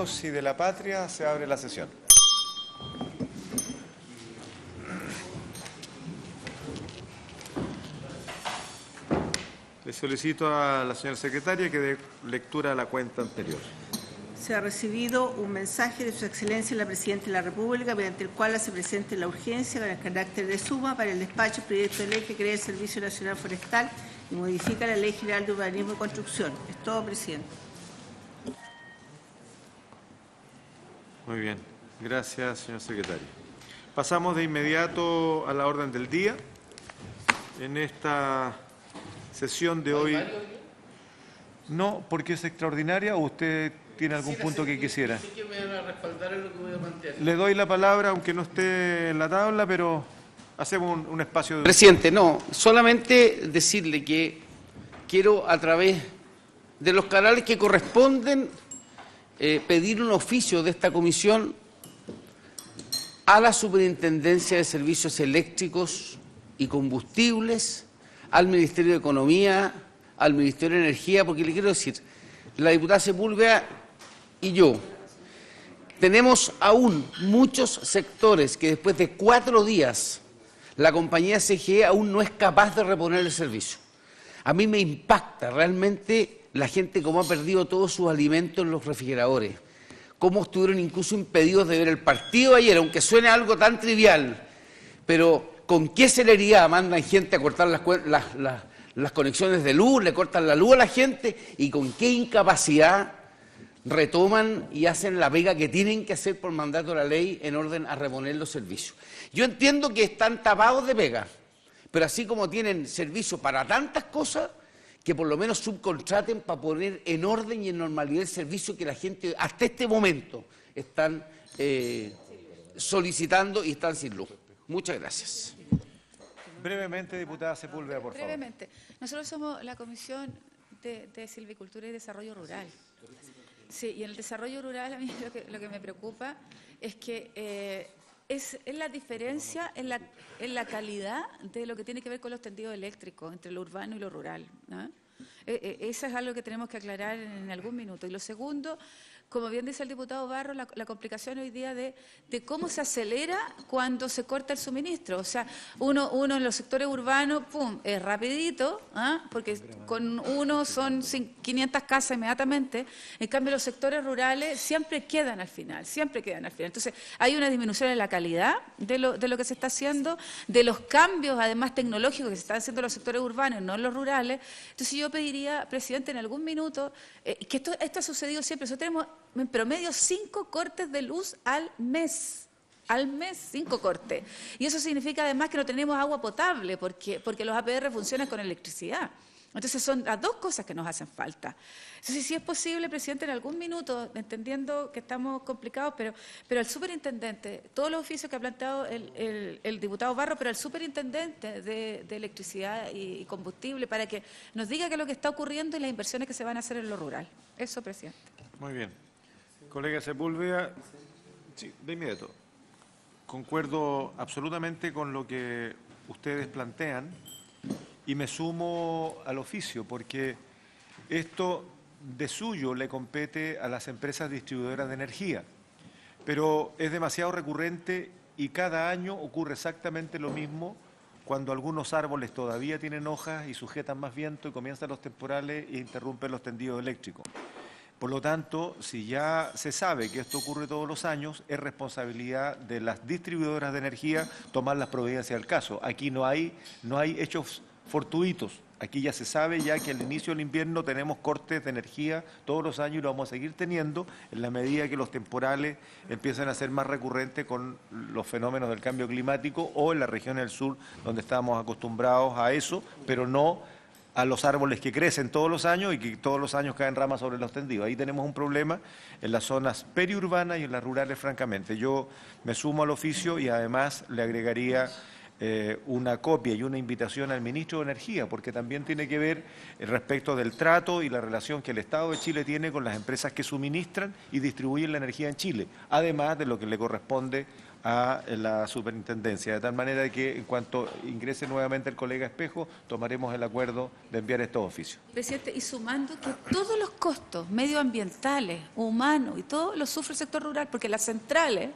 Dios y de la patria, se abre la sesión. Le solicito a la señora secretaria que dé lectura a la cuenta anterior. Se ha recibido un mensaje de Su Excelencia la Presidenta de la República, mediante el cual hace presente la urgencia con el carácter de suma para el despacho del proyecto de ley que crea el Servicio Nacional Forestal y modifica la Ley General de Urbanismo y Construcción. Es todo, Presidente. Muy bien. Gracias, señor secretario. Pasamos de inmediato a la orden del día. En esta sesión de hoy... No, porque es extraordinaria, o usted tiene algún punto que quisiera. Sí que me van a respaldar en lo que voy a plantear. Le doy la palabra, aunque no esté en la tabla, pero hacemos un espacio de... Presidente, no, solamente decirle que quiero, a través de los canales que corresponden, pedir un oficio de esta comisión a la Superintendencia de Servicios Eléctricos y Combustibles, al Ministerio de Economía, al Ministerio de Energía, porque le quiero decir, la diputada Sepúlveda y yo tenemos aún muchos sectores que después de 4 días la compañía CGE aún no es capaz de reponer el servicio. A mí me impacta realmente la gente cómo ha perdido todos sus alimentos en los refrigeradores, cómo estuvieron incluso impedidos de ver el partido ayer, aunque suene algo tan trivial, pero con qué celeridad mandan gente a cortar las conexiones de luz, le cortan la luz a la gente, y con qué incapacidad retoman y hacen la pega que tienen que hacer por mandato de la ley en orden a reponer los servicios. Yo entiendo que están tapados de pega, pero así como tienen servicio para tantas cosas, que por lo menos subcontraten para poner en orden y en normalidad el servicio que la gente hasta este momento están solicitando y están sin luz. Muchas gracias. Brevemente, diputada Sepúlveda, por favor. Brevemente. Nosotros somos la Comisión de Silvicultura y Desarrollo Rural. Sí, y en el desarrollo rural a mí lo que me preocupa es que es la diferencia en la calidad de lo que tiene que ver con los tendidos eléctricos entre lo urbano y lo rural, ¿no? Eso es algo que tenemos que aclarar en algún minuto. Y lo segundo, como bien dice el diputado Barro, la complicación hoy día de cómo se acelera cuando se corta el suministro. O sea, uno en los sectores urbanos, pum, es rapidito, ¿ah? Porque con uno son 500 casas inmediatamente. En cambio, los sectores rurales siempre quedan al final, Entonces, hay una disminución en la calidad de lo que se está haciendo, de los cambios, además, tecnológicos que se están haciendo en los sectores urbanos, no en los rurales. Entonces, yo pediría, presidente, en algún minuto, que esto ha sucedido siempre. Nosotros tenemos en promedio 5 cortes de luz al mes. Al mes 5 cortes. Y eso significa además que no tenemos agua potable porque los APR funcionan con electricidad. Entonces son las 2 cosas que nos hacen falta. Entonces, si es posible, presidente, en algún minuto, entendiendo que estamos complicados, pero al superintendente, todos los oficios que ha planteado el diputado Barro, pero al superintendente de electricidad y combustible, para que nos diga qué es lo que está ocurriendo y las inversiones que se van a hacer en lo rural. Eso, presidente. Muy bien. Colega Sepúlveda, sí, de inmediato. Concuerdo absolutamente con lo que ustedes plantean y me sumo al oficio, porque esto de suyo le compete a las empresas distribuidoras de energía, pero es demasiado recurrente y cada año ocurre exactamente lo mismo cuando algunos árboles todavía tienen hojas y sujetan más viento y comienzan los temporales e interrumpen los tendidos eléctricos. Por lo tanto, si ya se sabe que esto ocurre todos los años, es responsabilidad de las distribuidoras de energía tomar las providencias del caso. Aquí no hay hechos fortuitos. Aquí ya se sabe ya que al inicio del invierno tenemos cortes de energía todos los años y lo vamos a seguir teniendo en la medida que los temporales empiezan a ser más recurrentes con los fenómenos del cambio climático o en las regiones del sur donde estamos acostumbrados a eso, pero no a los árboles que crecen todos los años y que todos los años caen ramas sobre los tendidos. Ahí tenemos un problema en las zonas periurbanas y en las rurales, francamente. Yo me sumo al oficio y además le agregaría una copia y una invitación al ministro de Energía, porque también tiene que ver respecto del trato y la relación que el Estado de Chile tiene con las empresas que suministran y distribuyen la energía en Chile, además de lo que le corresponde a la superintendencia, de tal manera que en cuanto ingrese nuevamente el colega Espejo, tomaremos el acuerdo de enviar estos oficios. Presidente, y sumando que todos los costos medioambientales, humanos y todo lo sufre el sector rural, porque las centrales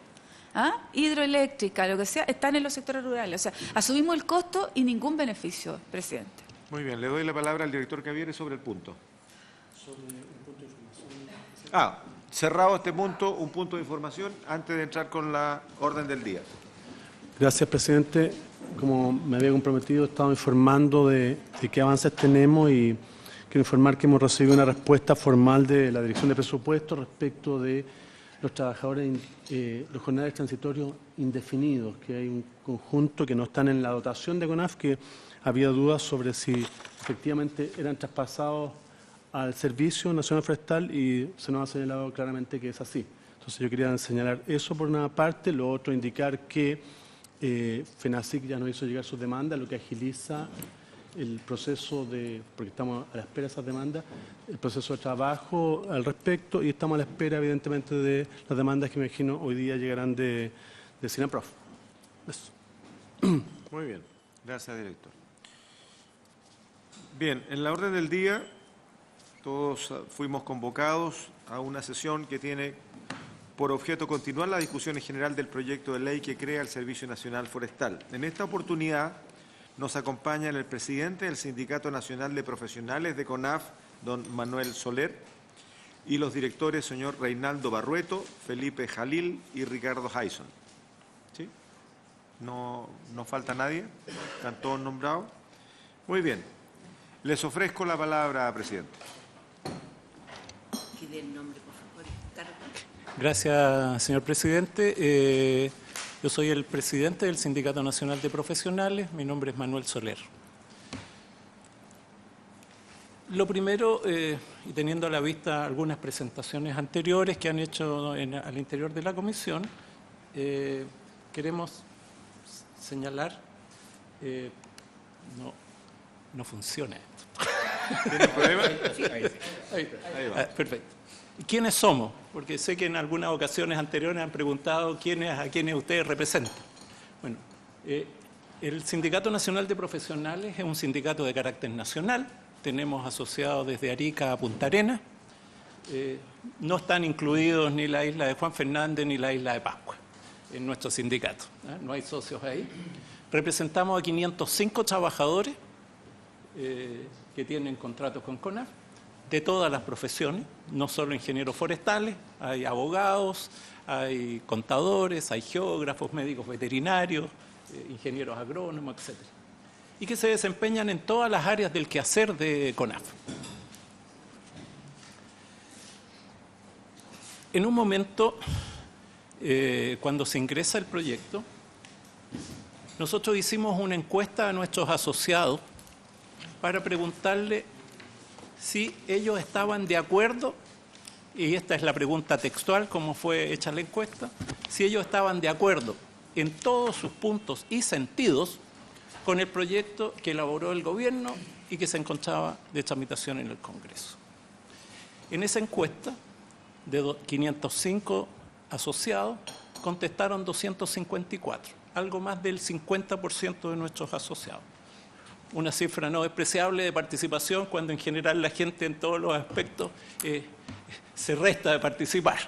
hidroeléctricas, lo que sea, están en los sectores rurales. O sea, asumimos el costo y ningún beneficio, presidente. Muy bien, le doy la palabra al director Cavieres sobre el punto. Cerrado este punto, un punto de información antes de entrar con la orden del día. Gracias, presidente. Como me había comprometido, he estado informando de qué avances tenemos y quiero informar que hemos recibido una respuesta formal de la Dirección de Presupuestos respecto de los trabajadores, los jornales transitorios indefinidos, que hay un conjunto que no están en la dotación de CONAF, que había dudas sobre si efectivamente eran traspasados al Servicio Nacional Forestal y se nos ha señalado claramente que es así. Entonces yo quería señalar eso por una parte, lo otro indicar que FENACIC ya nos hizo llegar sus demandas, lo que agiliza el proceso porque estamos a la espera de esas demandas, el proceso de trabajo al respecto y estamos a la espera evidentemente de las demandas que me imagino hoy día llegarán de SINAPROF. Eso. Muy bien, gracias director. Bien, en la orden del día todos fuimos convocados a una sesión que tiene por objeto continuar la discusión en general del proyecto de ley que crea el Servicio Nacional Forestal. En esta oportunidad nos acompañan el presidente del Sindicato Nacional de Profesionales de CONAF, don Manuel Soler, y los directores, señor Reinaldo Barrueto, Felipe Jalil y Ricardo Jason. ¿Sí? No falta nadie, están todos nombrados. Muy bien, les ofrezco la palabra, presidente. Gracias, señor presidente. Yo soy el presidente del Sindicato Nacional de Profesionales. Mi nombre es Manuel Soler. Lo primero, y teniendo a la vista algunas presentaciones anteriores que han hecho al interior de la comisión, queremos señalar, no funciona esto. ¿Tiene problema? Ahí va. Perfecto. ¿Quiénes somos? Porque sé que en algunas ocasiones anteriores han preguntado a quiénes ustedes representan. Bueno, el Sindicato Nacional de Profesionales es un sindicato de carácter nacional. Tenemos asociados desde Arica a Punta Arenas. No están incluidos ni la isla de Juan Fernández ni la isla de Pascua en nuestro sindicato. No hay socios ahí. Representamos a 505 trabajadores que tienen contratos con CONAF, de todas las profesiones, no solo ingenieros forestales, hay abogados, hay contadores, hay geógrafos, médicos veterinarios, ingenieros agrónomos, etc. Y que se desempeñan en todas las áreas del quehacer de CONAF. En un momento, cuando se ingresa el proyecto, nosotros hicimos una encuesta a nuestros asociados para preguntarle si ellos estaban de acuerdo, y esta es la pregunta textual, como fue hecha la encuesta, si ellos estaban de acuerdo en todos sus puntos y sentidos con el proyecto que elaboró el gobierno y que se encontraba de tramitación en el Congreso. En esa encuesta, de 505 asociados, contestaron 254, algo más del 50% de nuestros asociados. Una cifra no despreciable de participación cuando en general la gente en todos los aspectos se resta de participar.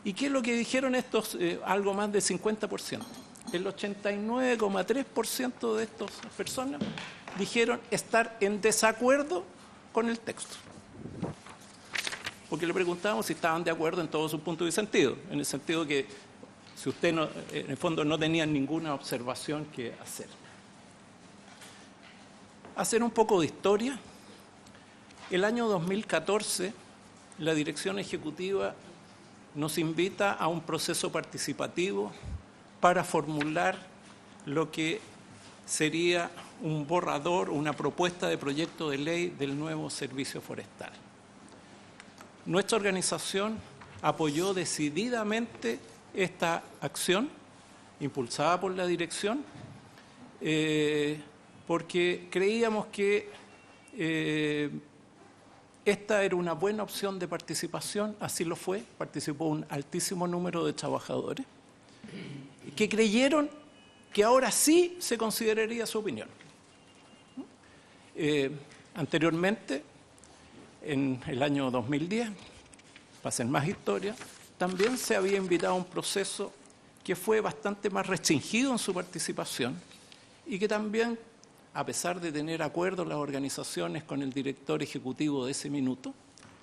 ¿Y qué es lo que dijeron estos algo más del 50%? El 89,3% de estas personas dijeron estar en desacuerdo con el texto. Porque le preguntábamos si estaban de acuerdo en todos sus puntos y sentido, en el sentido que si usted no, en el fondo no tenían ninguna observación que hacer. Hacer un poco de historia. El año 2014, la Dirección Ejecutiva nos invita a un proceso participativo para formular lo que sería un borrador, una propuesta de proyecto de ley del nuevo servicio forestal. Nuestra organización apoyó decididamente esta acción, impulsada por la dirección, porque creíamos que esta era una buena opción de participación, así lo fue, participó un altísimo número de trabajadores. que creyeron que ahora sí se consideraría su opinión. Anteriormente, en el año 2010, para hacer más historia, también se había invitado a un proceso que fue bastante más restringido en su participación y que también, a pesar de tener acuerdos las organizaciones con el director ejecutivo de ese minuto,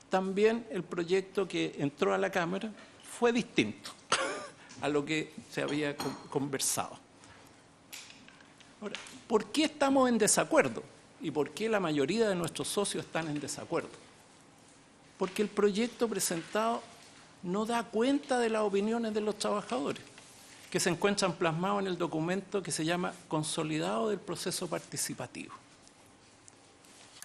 también el proyecto que entró a la Cámara fue distinto a lo que se había conversado. Ahora, ¿por qué estamos en desacuerdo? ¿Y por qué la mayoría de nuestros socios están en desacuerdo? Porque el proyecto presentado no da cuenta de las opiniones de los trabajadores, que se encuentran plasmados en el documento que se llama Consolidado del Proceso Participativo.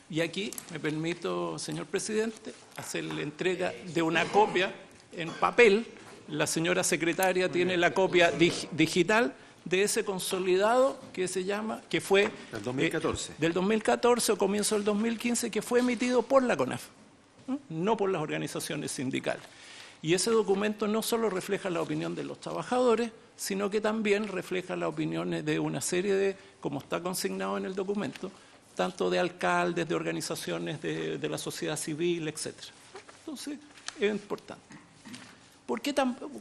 Y aquí me permito, señor presidente, hacerle entrega de una copia en papel. La señora secretaria tiene la copia digital de ese consolidado que se llama, que fue Del 2014. del 2014 o comienzo del 2015, que fue emitido por la CONAF, no por las organizaciones sindicales. Y ese documento no solo refleja la opinión de los trabajadores, sino que también refleja las opiniones de una serie de, como está consignado en el documento, tanto de alcaldes, de organizaciones de la sociedad civil, etc. Entonces, es importante. ¿Por qué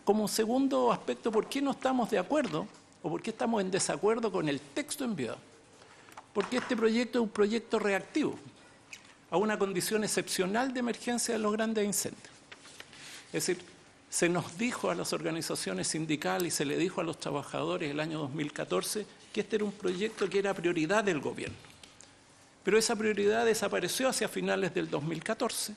como segundo aspecto, por qué no estamos de acuerdo o por qué estamos en desacuerdo con el texto enviado? Porque este proyecto es un proyecto reactivo a una condición excepcional de emergencia de los grandes incendios. Es decir, se nos dijo a las organizaciones sindicales y se le dijo a los trabajadores el año 2014 que este era un proyecto que era prioridad del gobierno. Pero esa prioridad desapareció hacia finales del 2014,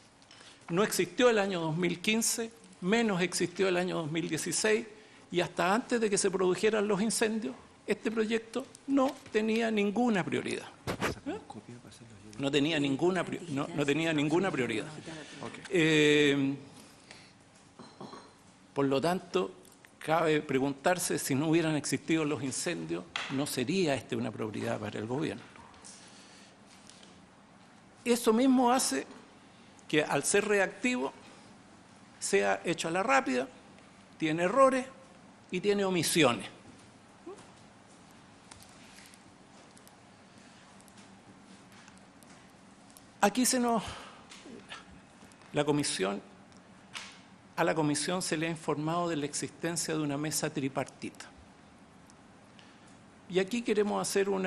no existió el año 2015, menos existió el año 2016 y hasta antes de que se produjeran los incendios, este proyecto no tenía ninguna prioridad. No tenía ninguna prioridad. Por lo tanto, cabe preguntarse si no hubieran existido los incendios, ¿no sería una prioridad para el gobierno? Eso mismo hace que al ser reactivo sea hecho a la rápida, tiene errores y tiene omisiones. Aquí a la comisión se le ha informado de la existencia de una mesa tripartita. Y aquí queremos hacer un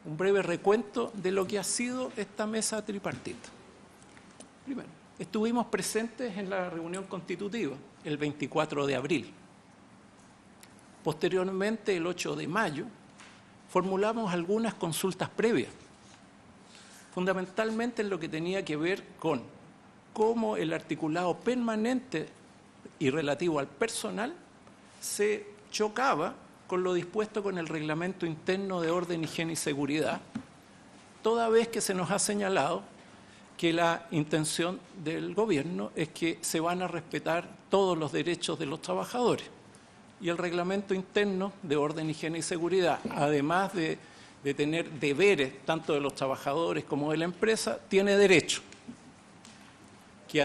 breve recuento de lo que ha sido esta mesa tripartita. Primero, estuvimos presentes en la reunión constitutiva el 24 de abril. Posteriormente, el 8 de mayo, formulamos algunas consultas previas, fundamentalmente en lo que tenía que ver con cómo el articulado permanente y relativo al personal se chocaba con lo dispuesto con el Reglamento Interno de Orden, Higiene y Seguridad, toda vez que se nos ha señalado que la intención del gobierno es que se van a respetar todos los derechos de los trabajadores. Y el Reglamento Interno de Orden, Higiene y Seguridad, además de tener deberes tanto de los trabajadores como de la empresa, tiene derechos que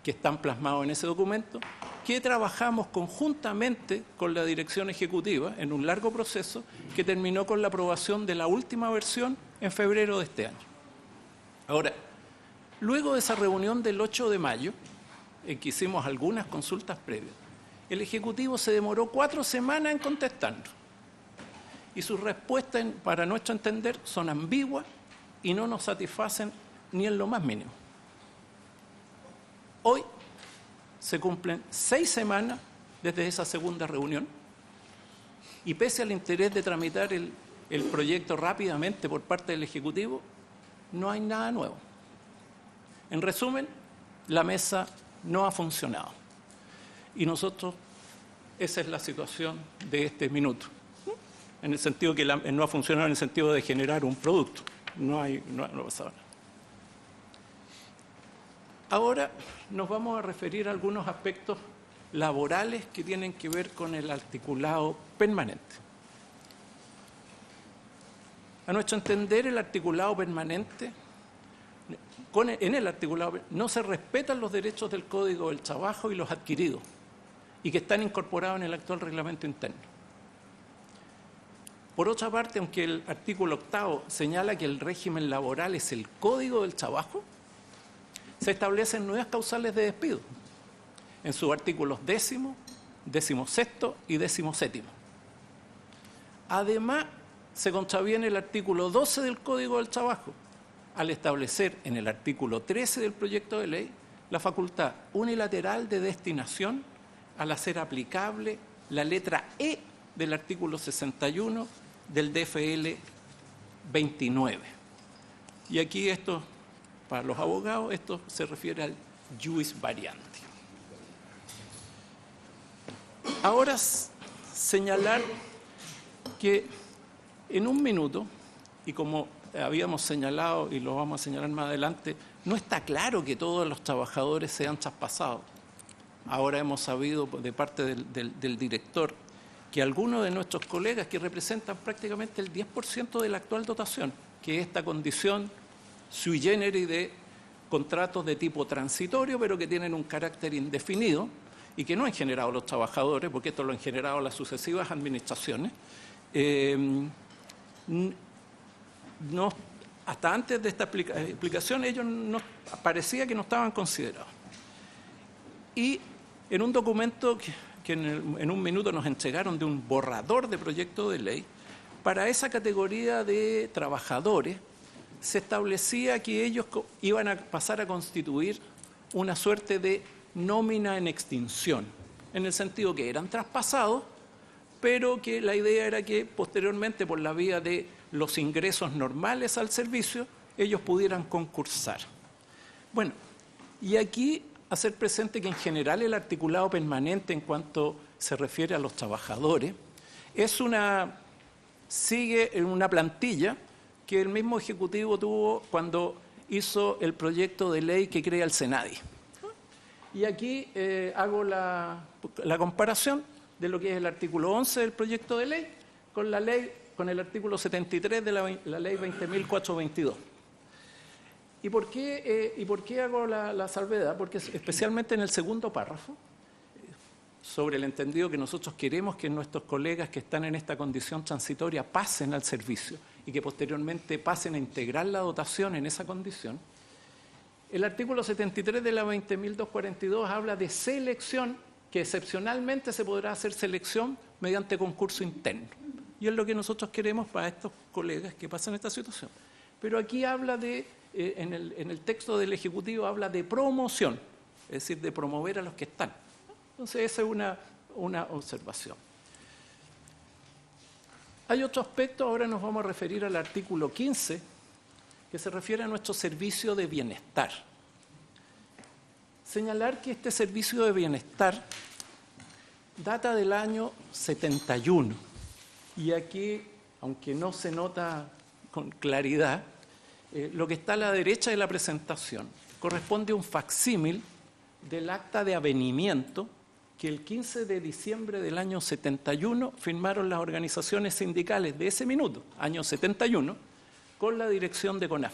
están plasmados en ese documento, que trabajamos conjuntamente con la dirección ejecutiva en un largo proceso que terminó con la aprobación de la última versión en febrero de este año. Ahora, luego de esa reunión del 8 de mayo, en que hicimos algunas consultas previas, el Ejecutivo se demoró 4 semanas en contestarnos. Y sus respuestas, para nuestro entender, son ambiguas y no nos satisfacen ni en lo más mínimo. Hoy se cumplen 6 semanas desde esa segunda reunión y pese al interés de tramitar el proyecto rápidamente por parte del Ejecutivo, no hay nada nuevo. En resumen, la mesa no ha funcionado. Y nosotros, esa es la situación de este minuto. En el sentido que no ha funcionado en el sentido de generar un producto. No ha pasado nada. Ahora nos vamos a referir a algunos aspectos laborales que tienen que ver con el articulado permanente. A nuestro entender, el articulado permanente, en el articulado no se respetan los derechos del Código del Trabajo y los adquiridos. y que están incorporados en el actual reglamento interno. Por otra parte, aunque el artículo 8 señala que el régimen laboral es el Código del Trabajo, se establecen nuevas causales de despido en sus artículos 10º, 16º y 17º. Además, se contraviene el artículo 12 del Código del Trabajo al establecer en el artículo 13 del proyecto de ley la facultad unilateral de destinación al hacer aplicable la letra E del artículo 61 del DFL 29. Y aquí esto, para los abogados, esto se refiere al ius variante. Ahora, señalar que en un minuto, y como habíamos señalado y lo vamos a señalar más adelante, no está claro que todos los trabajadores sean traspasados. Ahora hemos sabido de parte del director que algunos de nuestros colegas que representan prácticamente el 10% de la actual dotación, que es esta condición sui generis de contratos de tipo transitorio, pero que tienen un carácter indefinido y que no han generado los trabajadores, porque esto lo han generado las sucesivas administraciones, no, hasta antes de esta explicación ellos parecía que no estaban considerados. Y en un documento que en un minuto nos entregaron de un borrador de proyecto de ley, para esa categoría de trabajadores se establecía que ellos iban a pasar a constituir una suerte de nómina en extinción, en el sentido que eran traspasados, pero que la idea era que posteriormente, por la vía de los ingresos normales al servicio, ellos pudieran concursar. Bueno, y aquí hacer presente que en general el articulado permanente en cuanto se refiere a los trabajadores sigue en una plantilla que el mismo Ejecutivo tuvo cuando hizo el proyecto de ley que crea el SENADI. Y aquí hago la comparación de lo que es el artículo 11 del proyecto de ley con el artículo 73 de la ley 20.422. ¿Y por qué hago la salvedad? Porque especialmente en el segundo párrafo, sobre el entendido que nosotros queremos que nuestros colegas que están en esta condición transitoria pasen al servicio y que posteriormente pasen a integrar la dotación en esa condición, el artículo 73 de la 20.242 habla de selección, que excepcionalmente se podrá hacer selección mediante concurso interno. Y es lo que nosotros queremos para estos colegas que pasan esta situación. Pero aquí habla en el texto del Ejecutivo habla de promoción, es decir, de promover a los que están. Entonces, esa es una observación. Hay otro aspecto, ahora nos vamos a referir al artículo 15, que se refiere a nuestro servicio de bienestar. Señalar que este servicio de bienestar data del año 71. Y aquí, aunque no se nota con claridad, lo que está a la derecha de la presentación corresponde a un facsímil del acta de avenimiento que el 15 de diciembre del año 71 firmaron las organizaciones sindicales de ese minuto, año 71, con la dirección de CONAF.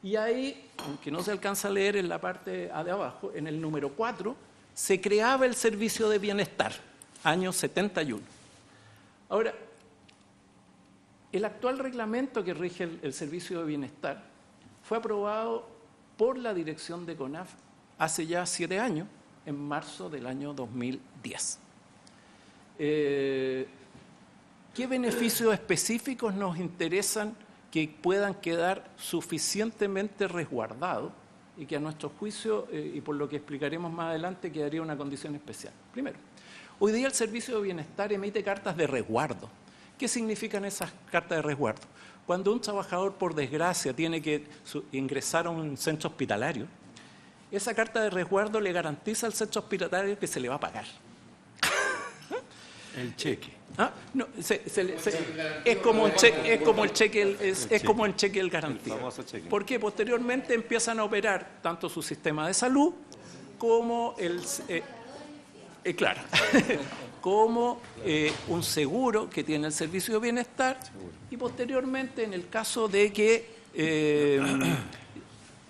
Y ahí, aunque no se alcanza a leer en la parte de abajo, en el número 4, se creaba el servicio de bienestar, año 71. Ahora, el actual reglamento que rige el servicio de bienestar fue aprobado por la dirección de CONAF hace ya 7 años, en marzo del año 2010. ¿Qué beneficios específicos nos interesan que puedan quedar suficientemente resguardados y que a nuestro juicio, y por lo que explicaremos más adelante, quedaría una condición especial? Primero, hoy día el Servicio de Bienestar emite cartas de resguardo. ¿Qué significan esas cartas de resguardo? Cuando un trabajador, por desgracia, tiene que ingresar a un centro hospitalario, esa carta de resguardo le garantiza al centro hospitalario que se le va a pagar. El cheque. No, es como el cheque del garantía. Porque posteriormente empiezan a operar tanto su sistema de salud como como un seguro que tiene el Servicio de Bienestar, y posteriormente, en el caso de que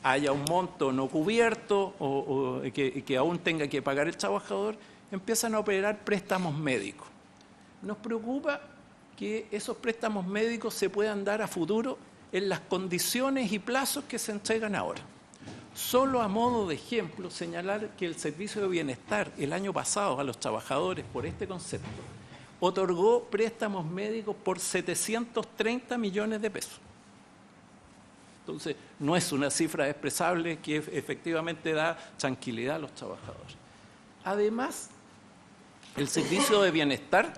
haya un monto no cubierto o que aún tenga que pagar el trabajador, empiezan a operar préstamos médicos. Nos preocupa que esos préstamos médicos se puedan dar a futuro en las condiciones y plazos que se entregan ahora. Solo a modo de ejemplo, señalar que el Servicio de Bienestar el año pasado a los trabajadores por este concepto otorgó préstamos médicos por 730 millones de pesos. Entonces, no es una cifra expresable que efectivamente da tranquilidad a los trabajadores. Además, el Servicio de Bienestar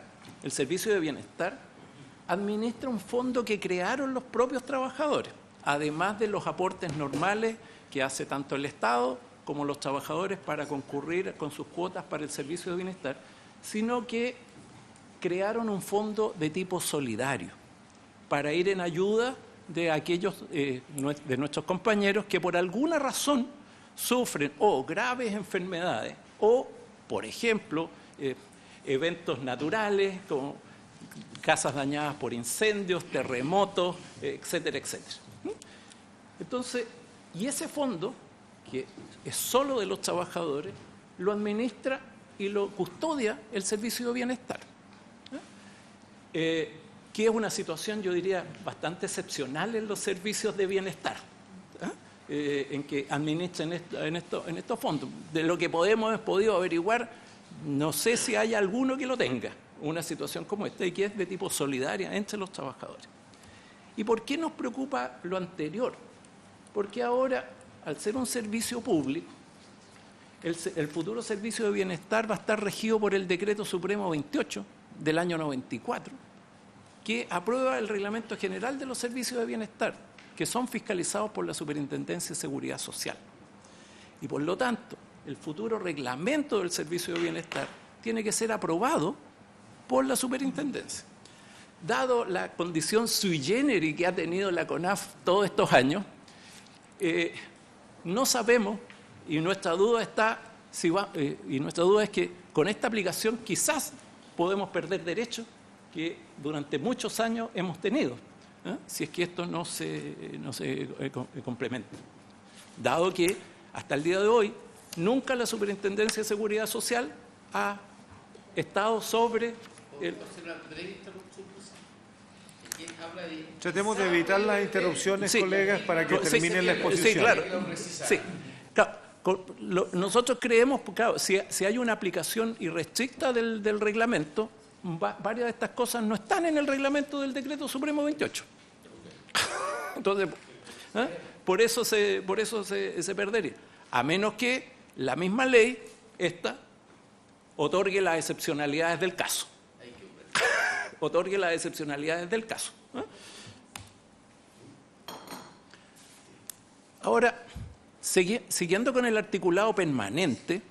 administra un fondo que crearon los propios trabajadores, además de los aportes normales que hace tanto el Estado como los trabajadores para concurrir con sus cuotas para el Servicio de Bienestar, sino que crearon un fondo de tipo solidario para ir en ayuda de aquellos de nuestros compañeros que por alguna razón sufren o graves enfermedades o, por ejemplo, eventos naturales como casas dañadas por incendios, terremotos, etcétera, etcétera. Entonces, y ese fondo, que es solo de los trabajadores, lo administra y lo custodia el Servicio de Bienestar. Que es una situación, yo diría, bastante excepcional en los servicios de bienestar, en que administren en estos fondos. De lo que hemos podido averiguar, no sé si hay alguno que lo tenga, una situación como esta, y que es de tipo solidaria entre los trabajadores. ¿Y por qué nos preocupa lo anterior? Porque ahora, al ser un servicio público, el futuro Servicio de Bienestar va a estar regido por el Decreto Supremo 28 del año 94, que aprueba el Reglamento General de los Servicios de Bienestar, que son fiscalizados por la Superintendencia de Seguridad Social. Y por lo tanto, el futuro reglamento del Servicio de Bienestar tiene que ser aprobado por la Superintendencia. Dado la condición sui generis que ha tenido la CONAF todos estos años, no sabemos, y nuestra duda es que con esta aplicación quizás podemos perder derechos que durante muchos años hemos tenido, si es que esto no se complementa. Dado que hasta el día de hoy nunca la Superintendencia de Seguridad Social ha estado sobre el... Tratemos de evitar las interrupciones, Sí. colegas, para que termine la exposición. Sí, claro. Sí. Nosotros creemos, claro, si hay una aplicación irrestricta del reglamento, varias de estas cosas no están en el reglamento del Decreto Supremo 28. Entonces, por eso se perdería. A menos que la misma ley, esta, otorgue las excepcionalidades del caso. Otorgue las excepcionalidades del caso. Ahora, siguiendo con el articulado permanente,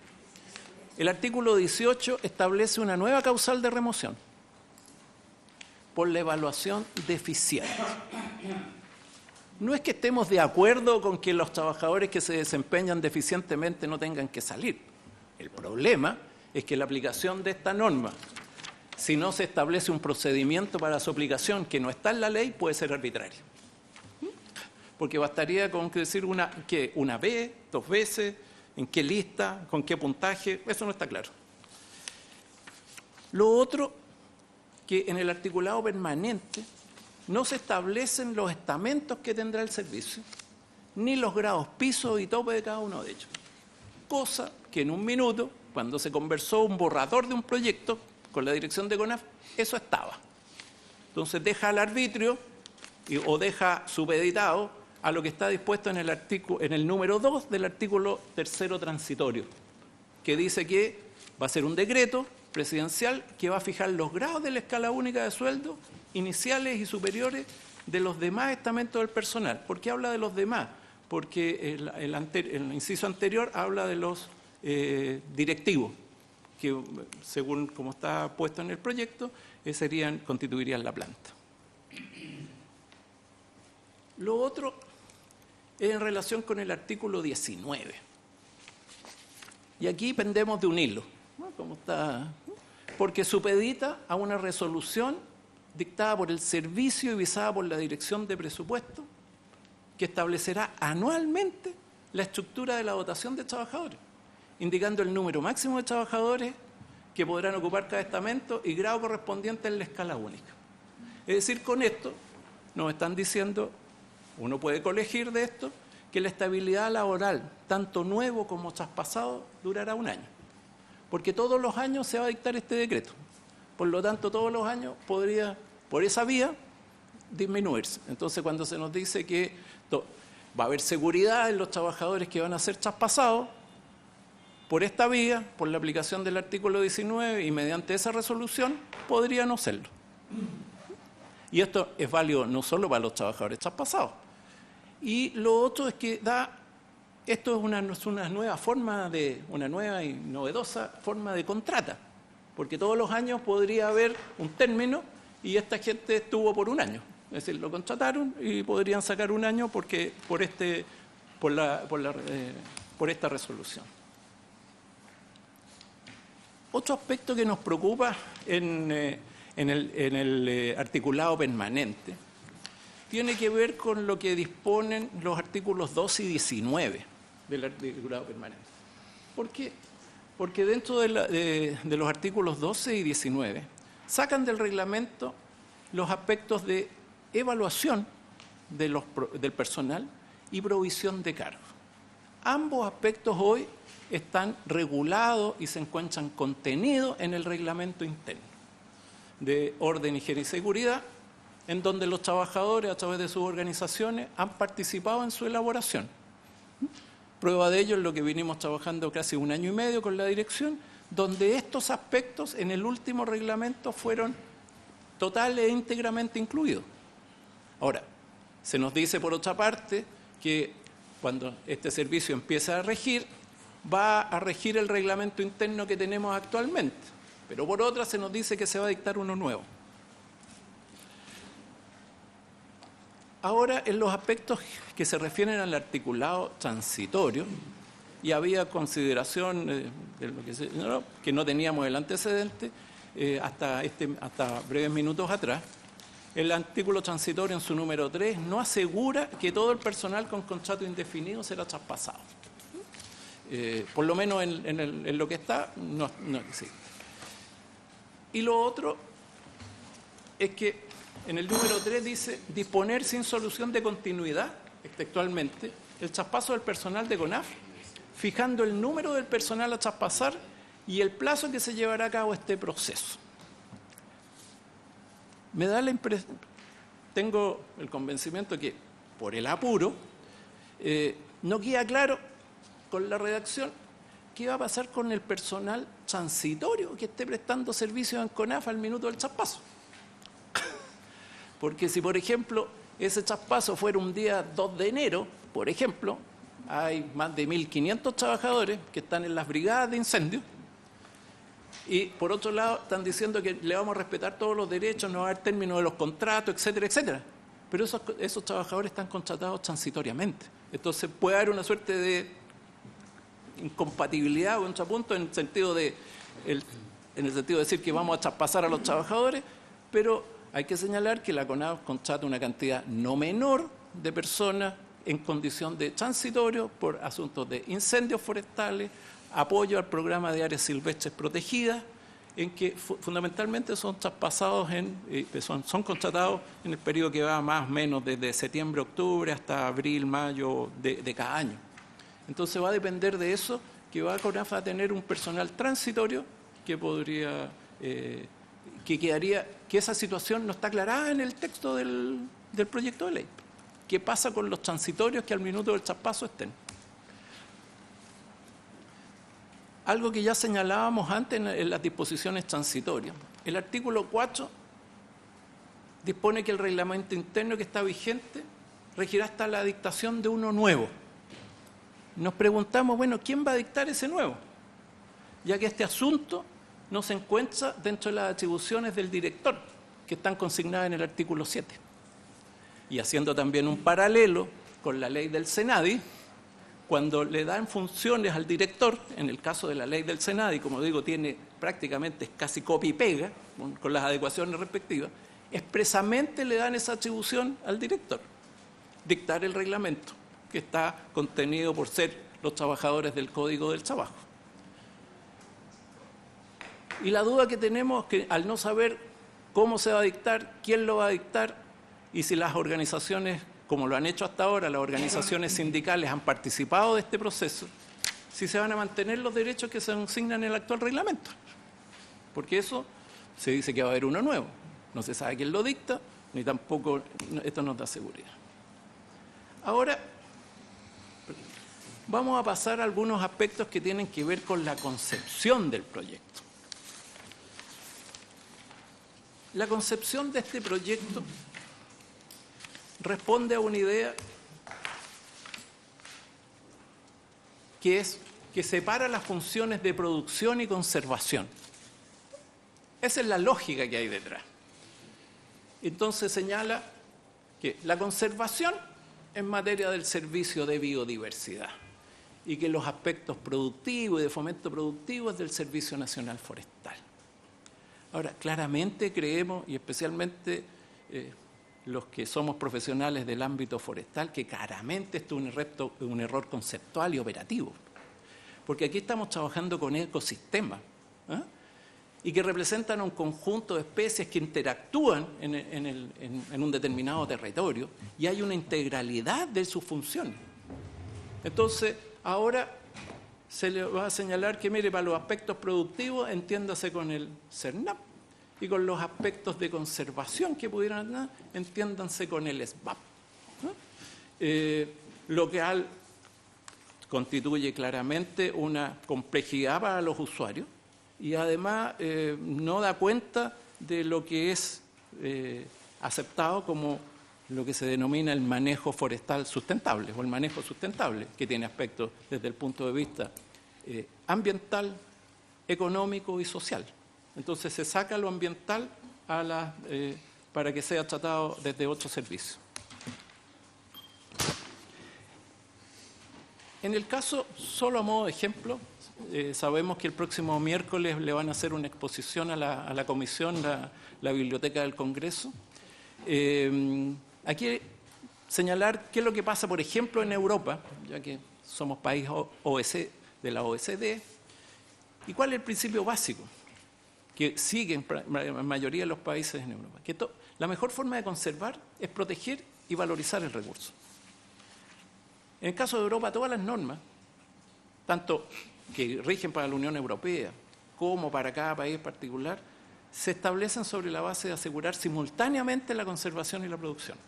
el artículo 18 establece una nueva causal de remoción por la evaluación deficiente. No es que estemos de acuerdo con que los trabajadores que se desempeñan deficientemente no tengan que salir. El problema es que la aplicación de esta norma, si no se establece un procedimiento para su aplicación que no está en la ley, puede ser arbitraria. Porque bastaría con decir una vez, 2 veces, en qué lista, con qué puntaje, eso no está claro. Lo otro, que en el articulado permanente no se establecen los estamentos que tendrá el servicio, ni los grados piso y tope de cada uno de ellos. Cosa que en un minuto, cuando se conversó un borrador de un proyecto con la dirección de CONAF, eso estaba. Entonces deja al arbitrio o deja supeditado a lo que está dispuesto en el número 2 del artículo 3º transitorio, que dice que va a ser un decreto presidencial que va a fijar los grados de la escala única de sueldo iniciales y superiores de los demás estamentos del personal. ¿Por qué habla de los demás? Porque el inciso anterior habla de los directivos, que según como está puesto en el proyecto, constituirían la planta. Lo otro es en relación con el artículo 19. Y aquí pendemos de un hilo, ¿no? ¿Cómo está? Porque supedita a una resolución dictada por el servicio y visada por la Dirección de Presupuesto, que establecerá anualmente la estructura de la dotación de trabajadores, indicando el número máximo de trabajadores que podrán ocupar cada estamento y grado correspondiente en la escala única. Es decir, con esto nos están diciendo, uno puede colegir de esto, que la estabilidad laboral, tanto nuevo como traspasado, durará un año. Porque todos los años se va a dictar este decreto. Por lo tanto, todos los años podría, por esa vía, disminuirse. Entonces, cuando se nos dice que va a haber seguridad en los trabajadores que van a ser traspasados, por esta vía, por la aplicación del artículo 19 y mediante esa resolución, podría no serlo. Y esto es válido no solo para los trabajadores traspasados. Y lo otro es que esto es una nueva forma una nueva y novedosa forma de contrata, porque todos los años podría haber un término y esta gente estuvo por un año. Es decir, lo contrataron y podrían sacar un año por esta resolución. Otro aspecto que nos preocupa en el articulado permanente tiene que ver con lo que disponen los artículos 12 y 19 del articulado permanente. ¿Por qué? Porque dentro de los artículos 12 y 19 sacan del reglamento los aspectos de evaluación del personal y provisión de cargos. Ambos aspectos hoy están regulados y se encuentran contenidos en el reglamento interno de orden, higiene y seguridad, en donde los trabajadores, a través de sus organizaciones, han participado en su elaboración. Prueba de ello es lo que vinimos trabajando casi un año y medio con la dirección, donde estos aspectos en el último reglamento fueron total e íntegramente incluidos. Ahora, se nos dice por otra parte que cuando este servicio empiece a regir, va a regir el reglamento interno que tenemos actualmente, pero por otra se nos dice que se va a dictar uno nuevo. Ahora, en los aspectos que se refieren al articulado transitorio, y había consideración de lo que no teníamos el antecedente hasta breves minutos atrás, el artículo transitorio en su número 3 no asegura que todo el personal con contrato indefinido será traspasado. Por lo menos en lo que está, no existe. Y lo otro es que en el número 3 dice disponer sin solución de continuidad, textualmente, el traspaso del personal de CONAF, fijando el número del personal a traspasar y el plazo en que se llevará a cabo este proceso. Me da la impresión, tengo el convencimiento que por el apuro no queda claro con la redacción qué va a pasar con el personal transitorio que esté prestando servicios en CONAF al minuto del traspaso. Porque si, por ejemplo, ese traspaso fuera un día 2 de enero, por ejemplo, hay más de 1.500 trabajadores que están en las brigadas de incendios y, por otro lado, están diciendo que le vamos a respetar todos los derechos, no va a haber términos de los contratos, etcétera, etcétera. Pero esos trabajadores están contratados transitoriamente. Entonces, puede haber una suerte de incompatibilidad o contrapunto en el sentido de decir que vamos a traspasar a los trabajadores, pero hay que señalar que la CONAF contrata una cantidad no menor de personas en condición de transitorio por asuntos de incendios forestales, apoyo al programa de áreas silvestres protegidas, en que fundamentalmente son traspasados son contratados en el periodo que va más o menos desde septiembre, octubre hasta abril, mayo de cada año. Entonces va a depender de eso que va a CONAF a tener un personal transitorio que podría que esa situación no está aclarada en el texto del proyecto de ley. ¿Qué pasa con los transitorios que al minuto del traspaso estén? Algo que ya señalábamos antes en las disposiciones transitorias. El artículo 4 dispone que el reglamento interno que está vigente regirá hasta la dictación de uno nuevo. Nos preguntamos, bueno, ¿quién va a dictar ese nuevo? Ya que este asunto no se encuentra dentro de las atribuciones del director, que están consignadas en el artículo 7. Y haciendo también un paralelo con la ley del SENADI, cuando le dan funciones al director, en el caso de la ley del SENADI, como digo, tiene prácticamente casi copia y pega, con las adecuaciones respectivas, expresamente le dan esa atribución al director, dictar el reglamento, que está contenido por ser los trabajadores del Código del Trabajo. Y la duda que tenemos es que al no saber cómo se va a dictar, quién lo va a dictar, y si las organizaciones, como lo han hecho hasta ahora, las organizaciones sindicales han participado de este proceso, si se van a mantener los derechos que se asignan en el actual reglamento. Porque eso se dice que va a haber uno nuevo. No se sabe quién lo dicta, ni tampoco esto nos da seguridad. Ahora, vamos a pasar a algunos aspectos que tienen que ver con la concepción del proyecto. La concepción de este proyecto responde a una idea que es que separa las funciones de producción y conservación. Esa es la lógica que hay detrás. Entonces señala que la conservación es materia del servicio de biodiversidad y que los aspectos productivos y de fomento productivo es del Servicio Nacional Forestal. Ahora, claramente creemos, y especialmente los que somos profesionales del ámbito forestal, que claramente esto es un error conceptual y operativo. Porque aquí estamos trabajando con ecosistemas, ¿eh? Y que representan un conjunto de especies que interactúan en un determinado territorio y hay una integralidad de sus funciones. Entonces, ahora se le va a señalar que, mire, para los aspectos productivos, entiéndase con el CERNAP, y con los aspectos de conservación que pudieran dar, entiéndanse con el SBAP. ¿No? Lo que constituye claramente una complejidad para los usuarios y además no da cuenta de lo que es aceptado como lo que se denomina el manejo forestal sustentable o el manejo sustentable, que tiene aspectos desde el punto de vista ambiental, económico y social. Entonces se saca lo ambiental para que sea tratado desde otros servicios. En el caso, solo a modo de ejemplo, sabemos que el próximo miércoles le van a hacer una exposición a la comisión, la Biblioteca del Congreso. Aquí señalar qué es lo que pasa, por ejemplo, en Europa, ya que somos país de la OECD, y cuál es el principio básico que siguen la mayoría de los países en Europa. Que la mejor forma de conservar es proteger y valorizar el recurso. En el caso de Europa, todas las normas, tanto que rigen para la Unión Europea como para cada país particular, se establecen sobre la base de asegurar simultáneamente la conservación y la producción.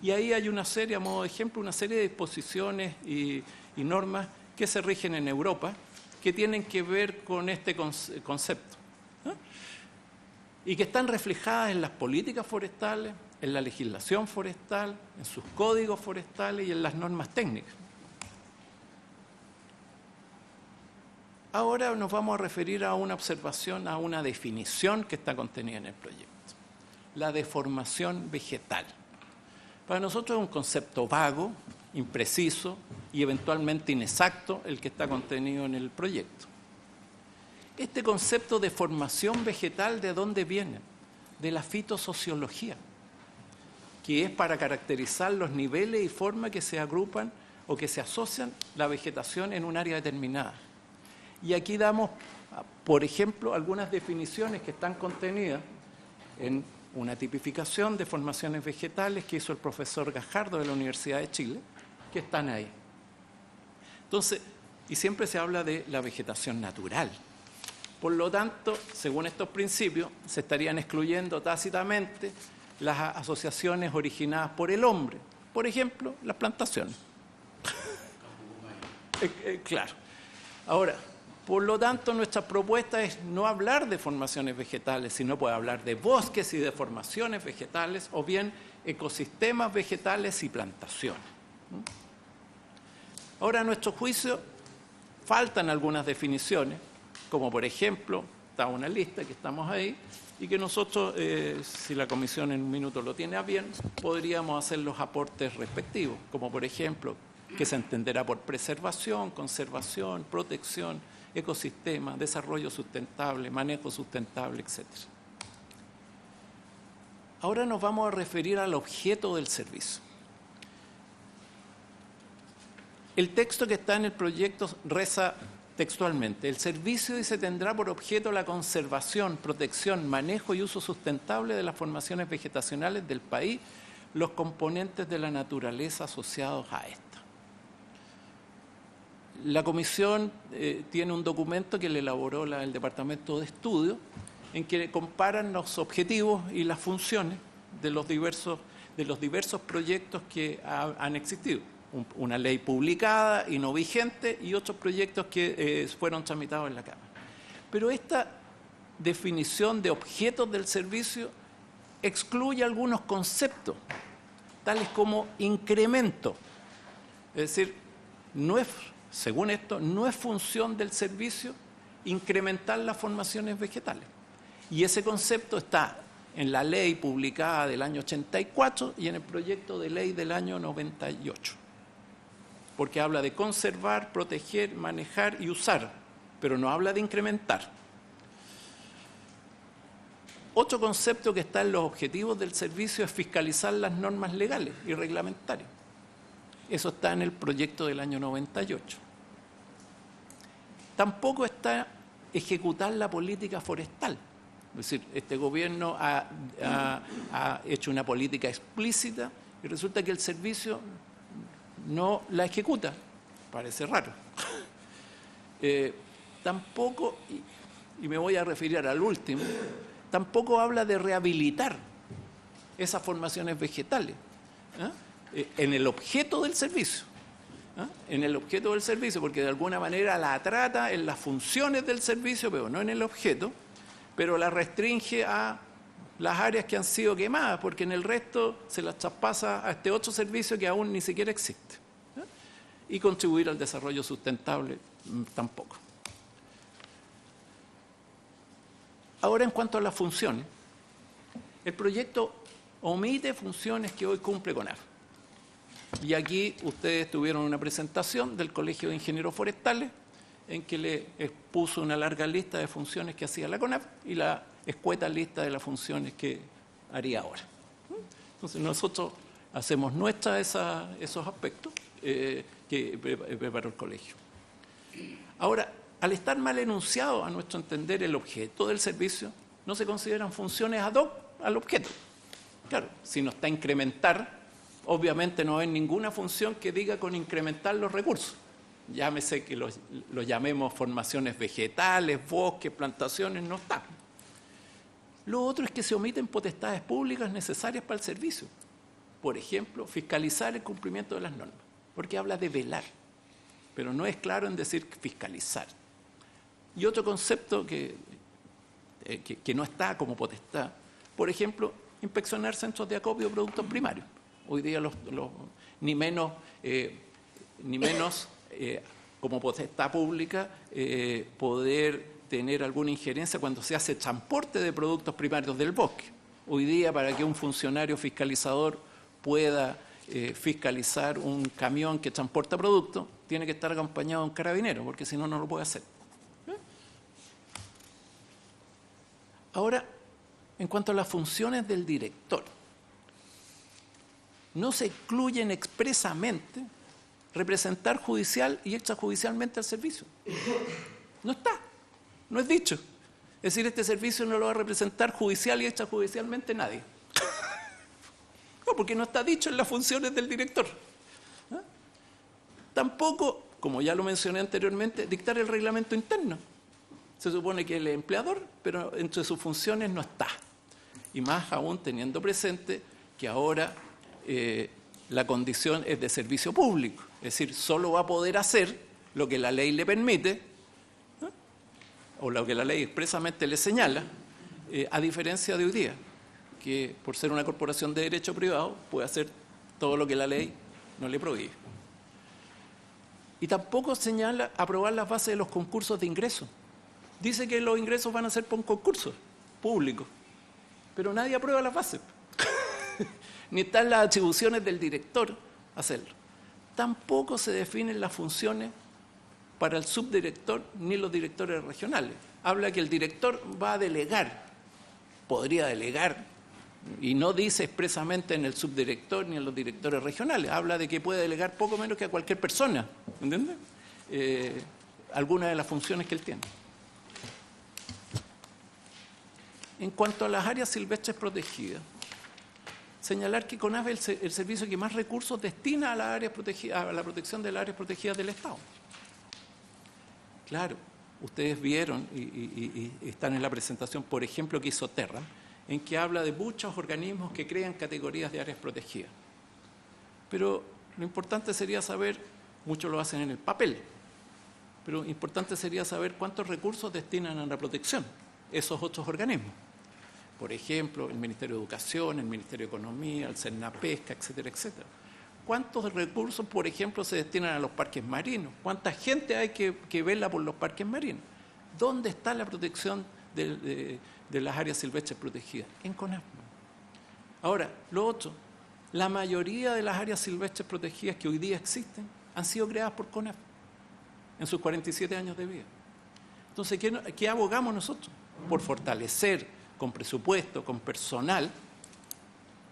Y ahí hay una serie, a modo de ejemplo, una serie de disposiciones y normas que se rigen en Europa que tienen que ver con este concepto, ¿no? Y que están reflejadas en las políticas forestales, en la legislación forestal, en sus códigos forestales y en las normas técnicas. Ahora nos vamos a referir a una observación, a una definición que está contenida en el proyecto. La deformación vegetal. Para nosotros es un concepto vago, impreciso y eventualmente inexacto el que está contenido en el proyecto. Este concepto de formación vegetal, ¿de dónde viene? De la fitosociología, que es para caracterizar los niveles y formas que se agrupan o que se asocian la vegetación en un área determinada. Y aquí damos, por ejemplo, algunas definiciones que están contenidas en una tipificación de formaciones vegetales que hizo el profesor Gajardo de la Universidad de Chile, que están ahí. Entonces, y siempre se habla de la vegetación natural. Por lo tanto, según estos principios, se estarían excluyendo tácitamente las asociaciones originadas por el hombre. Por ejemplo, las plantaciones. Claro. Ahora, por lo tanto, nuestra propuesta es no hablar de formaciones vegetales, sino puede hablar de bosques y de formaciones vegetales, o bien ecosistemas vegetales y plantaciones. Ahora, a nuestro juicio, faltan algunas definiciones, como por ejemplo, está una lista que estamos ahí, y que nosotros, si la comisión en un minuto lo tiene a bien, podríamos hacer los aportes respectivos, como por ejemplo, que se entenderá por preservación, conservación, protección, ecosistema, desarrollo sustentable, manejo sustentable, etc. Ahora nos vamos a referir al objeto del servicio. El texto que está en el proyecto reza textualmente, el servicio dice tendrá por objeto la conservación, protección, manejo y uso sustentable de las formaciones vegetacionales del país, los componentes de la naturaleza asociados a esta. La comisión tiene un documento que le elaboró el Departamento de Estudio, en que comparan los objetivos y las funciones de los diversos proyectos que han existido. Una ley publicada y no vigente y otros proyectos que fueron tramitados en la Cámara. Pero esta definición de objetos del servicio excluye algunos conceptos, tales como incremento. Es decir, según esto, no es función del servicio incrementar las formaciones vegetales. Y ese concepto está en la ley publicada del año 84 y en el proyecto de ley del año 98. Porque habla de conservar, proteger, manejar y usar, pero no habla de incrementar. Otro concepto que está en los objetivos del servicio es fiscalizar las normas legales y reglamentarias. Eso está en el proyecto del año 98. Tampoco está ejecutar la política forestal. Es decir, este gobierno ha hecho una política explícita y resulta que el servicio no la ejecuta. Parece raro. Tampoco, y me voy a referir al último, tampoco habla de rehabilitar esas formaciones vegetales en el objeto del servicio. En el objeto del servicio, porque de alguna manera la trata en las funciones del servicio, pero no en el objeto, pero la restringe a las áreas que han sido quemadas, porque en el resto se las traspasa a este otro servicio que aún ni siquiera existe. Y contribuir al desarrollo sustentable tampoco. Ahora, en cuanto a las funciones, el proyecto omite funciones que hoy cumple CONAF. Y aquí ustedes tuvieron una presentación del Colegio de Ingenieros Forestales en que le expuso una larga lista de funciones que hacía la CONAF y la escueta lista de las funciones que haría ahora. Entonces nosotros hacemos nuestras esos aspectos que preparó el colegio. Ahora, al estar mal enunciado, a nuestro entender, el objeto del servicio, no se consideran funciones ad hoc al objeto. Claro, si no está incrementar, obviamente no hay ninguna función que diga con incrementar los recursos. Llámese que lo llamemos formaciones vegetales, bosques, plantaciones, no está. Lo otro es que se omiten potestades públicas necesarias para el servicio. Por ejemplo, fiscalizar el cumplimiento de las normas, porque habla de velar, pero no es claro en decir fiscalizar. Y otro concepto que no está como potestad, por ejemplo, inspeccionar centros de acopio de productos primarios. Hoy día ni menos como potestad pública poder tener alguna injerencia cuando se hace transporte de productos primarios del bosque. Hoy día, para que un funcionario fiscalizador pueda fiscalizar un camión que transporta productos, tiene que estar acompañado de un carabinero, porque si no, no lo puede hacer. Ahora, en cuanto a las funciones del director, no se excluyen expresamente representar judicial y extrajudicialmente al servicio. No está, no es dicho. Es decir, este servicio no lo va a representar judicial y extrajudicialmente nadie. No, porque no está dicho en las funciones del director. Tampoco, como ya lo mencioné anteriormente, dictar el reglamento interno. Se supone que él es empleador, pero entre sus funciones no está. Y más aún teniendo presente que ahora la condición es de servicio público. Es decir, solo va a poder hacer lo que la ley le permite, o lo que la ley expresamente le señala, a diferencia de hoy día, que por ser una corporación de derecho privado puede hacer todo lo que la ley no le prohíbe. Y tampoco señala aprobar las bases de los concursos de ingresos. Dice que los ingresos van a ser por un concurso público, pero nadie aprueba las bases. Ni están las atribuciones del director a hacerlo. Tampoco se definen las funciones para el subdirector ni los directores regionales. Habla que el director va a delegar, podría delegar, y no dice expresamente en el subdirector ni en los directores regionales. Habla de que puede delegar poco menos que a cualquier persona, ¿entiendes? algunas de las funciones que él tiene. En cuanto a las áreas silvestres protegidas, señalar que CONAF es el servicio que más recursos destina a las áreas protegidas, a la protección de las áreas protegidas del Estado. Claro, ustedes vieron y están en la presentación, por ejemplo, que hizo Terra, en que habla de muchos organismos que crean categorías de áreas protegidas. Pero lo importante sería saber, muchos lo hacen en el papel, pero importante sería saber cuántos recursos destinan a la protección esos otros organismos. Por ejemplo, el Ministerio de Educación, el Ministerio de Economía, el Cernapesca, etcétera, etcétera. ¿Cuántos recursos, por ejemplo, se destinan a los parques marinos? ¿Cuánta gente hay que vela por los parques marinos? ¿Dónde está la protección de las áreas silvestres protegidas? En CONAF. Ahora, lo otro, la mayoría de las áreas silvestres protegidas que hoy día existen han sido creadas por CONAF en sus 47 años de vida. Entonces, ¿qué abogamos nosotros? Por fortalecer con presupuesto, con personal,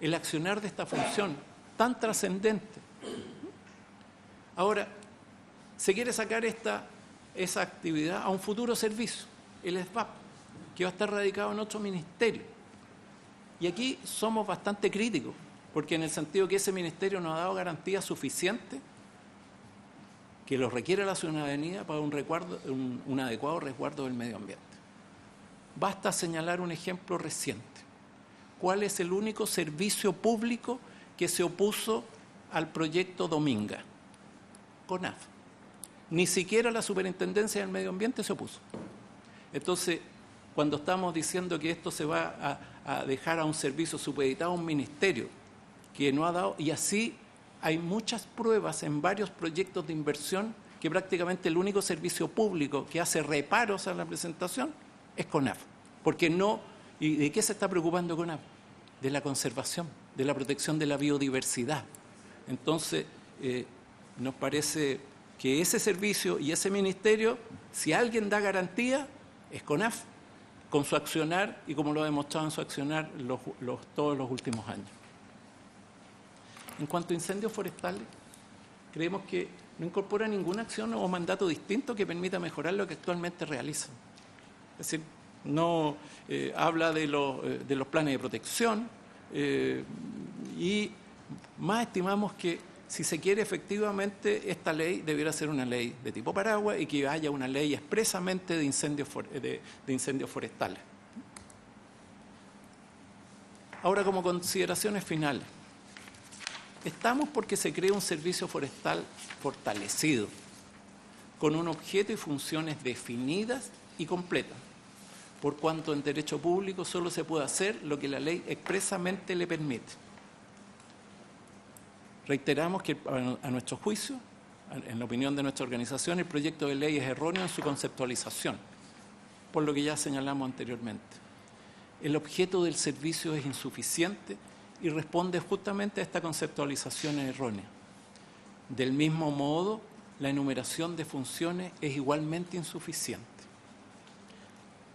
el accionar de esta función tan trascendente. Ahora, se quiere sacar esa actividad a un futuro servicio, el SBAP, que va a estar radicado en otro ministerio. Y aquí somos bastante críticos, porque en el sentido que ese ministerio no ha dado garantías suficientes que lo requiere la ciudadanía para un adecuado resguardo del medio ambiente. Basta señalar un ejemplo reciente. ¿Cuál es el único servicio público que se opuso al proyecto Dominga? CONAF. Ni siquiera la Superintendencia del Medio Ambiente se opuso. Entonces, cuando estamos diciendo que esto se va a dejar a un servicio supeditado a un ministerio que no ha dado, y así hay muchas pruebas en varios proyectos de inversión que prácticamente el único servicio público que hace reparos a la presentación es CONAF. Porque no, ¿y de qué se está preocupando CONAF? De la conservación, de la protección de la biodiversidad. Entonces, nos parece que ese servicio y ese ministerio, si alguien da garantía, es CONAF, con su accionar y como lo ha demostrado en su accionar todos los últimos años. En cuanto a incendios forestales, creemos que no incorpora ninguna acción o mandato distinto que permita mejorar lo que actualmente realizan. Es decir, no habla de los planes de protección y más estimamos que si se quiere efectivamente esta ley debiera ser una ley de tipo paraguas y que haya una ley expresamente de incendios forestales. Ahora, como consideraciones finales, estamos porque se crea un servicio forestal fortalecido, con un objeto y funciones definidas y completas, por cuanto en derecho público solo se puede hacer lo que la ley expresamente le permite. Reiteramos que a nuestro juicio, en la opinión de nuestra organización, el proyecto de ley es erróneo en su conceptualización, por lo que ya señalamos anteriormente. El objeto del servicio es insuficiente y responde justamente a esta conceptualización errónea. Del mismo modo, la enumeración de funciones es igualmente insuficiente.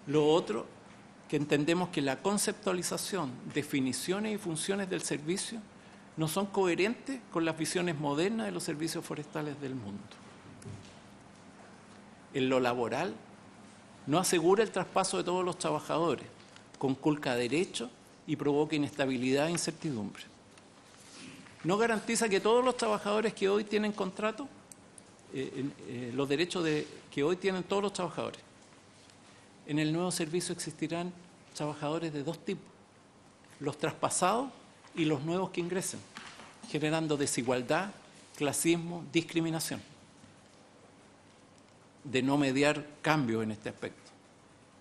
Lo otro, que entendemos que la conceptualización, definiciones y funciones del servicio no son coherentes con las visiones modernas de los servicios forestales del mundo. En lo laboral, no asegura el traspaso de todos los trabajadores, conculca derechos y provoca inestabilidad e incertidumbre. No garantiza que todos los trabajadores que hoy tienen contrato, los derechos que hoy tienen todos los trabajadores. En el nuevo servicio existirán trabajadores de dos tipos, los traspasados y los nuevos que ingresen, generando desigualdad, clasismo, discriminación. De no mediar cambios en este aspecto.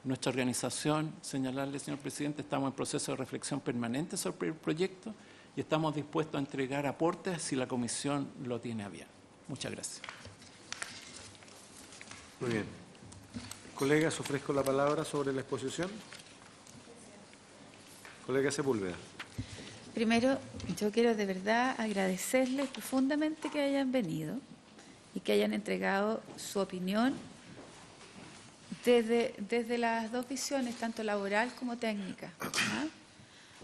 Nuestra organización, señalarle, señor presidente, estamos en proceso de reflexión permanente sobre el proyecto y estamos dispuestos a entregar aportes si la comisión lo tiene a bien. Muchas gracias. Muy bien. Colegas, ofrezco la palabra sobre la exposición. Colega Sepúlveda. Primero, yo quiero de verdad agradecerles profundamente que hayan venido y que hayan entregado su opinión desde las dos visiones, tanto laboral como técnica. ¿Ah?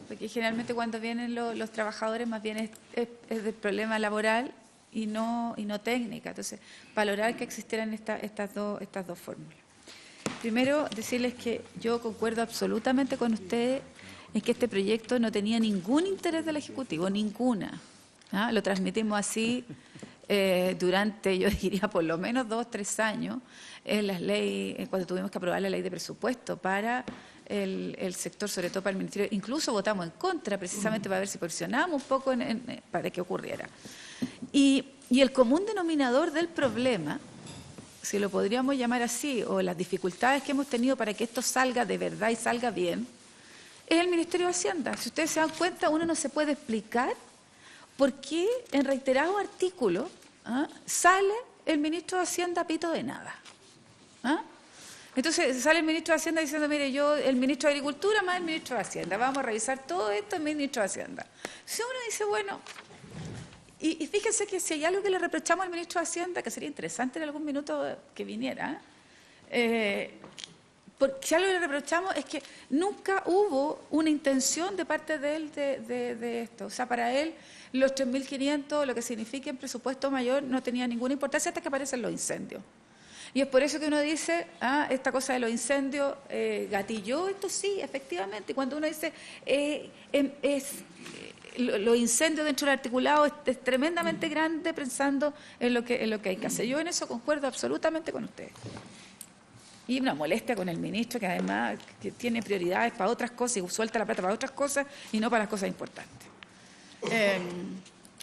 Porque generalmente cuando vienen los trabajadores más bien es del problema laboral y no técnica. Entonces, valorar que existieran estas dos fórmulas. Primero, decirles que yo concuerdo absolutamente con ustedes en que este proyecto no tenía ningún interés del Ejecutivo, ninguna. ¿Ah? Lo transmitimos así durante, yo diría, por lo menos 2 o 3 años, en las leyes, cuando tuvimos que aprobar la ley de presupuesto para el sector, sobre todo para el Ministerio. Incluso votamos en contra, precisamente para ver si presionamos un poco para que ocurriera. Y el común denominador del problema, si lo podríamos llamar así, o las dificultades que hemos tenido para que esto salga de verdad y salga bien, es el Ministerio de Hacienda. Si ustedes se dan cuenta, uno no se puede explicar por qué en reiterados artículos sale el ministro de Hacienda pito de nada. Entonces sale el ministro de Hacienda diciendo, mire, yo, el ministro de Agricultura más el ministro de Hacienda, vamos a revisar todo esto el ministro de Hacienda. Si uno dice, bueno, y fíjense que si hay algo que le reprochamos al ministro de Hacienda, que sería interesante en algún minuto que viniera, porque si algo le reprochamos es que nunca hubo una intención de parte de él de esto. O sea, para él los 3.500, lo que significa en presupuesto mayor, no tenía ninguna importancia hasta que aparecen los incendios. Y es por eso que uno dice, esta cosa de los incendios gatilló, esto sí, efectivamente. Y cuando uno dice, los incendios dentro del articulado es tremendamente grande pensando en lo que hay que hacer. Yo en eso concuerdo absolutamente con ustedes. Y una molestia con el ministro, que además que tiene prioridades para otras cosas y suelta la plata para otras cosas y no para las cosas importantes.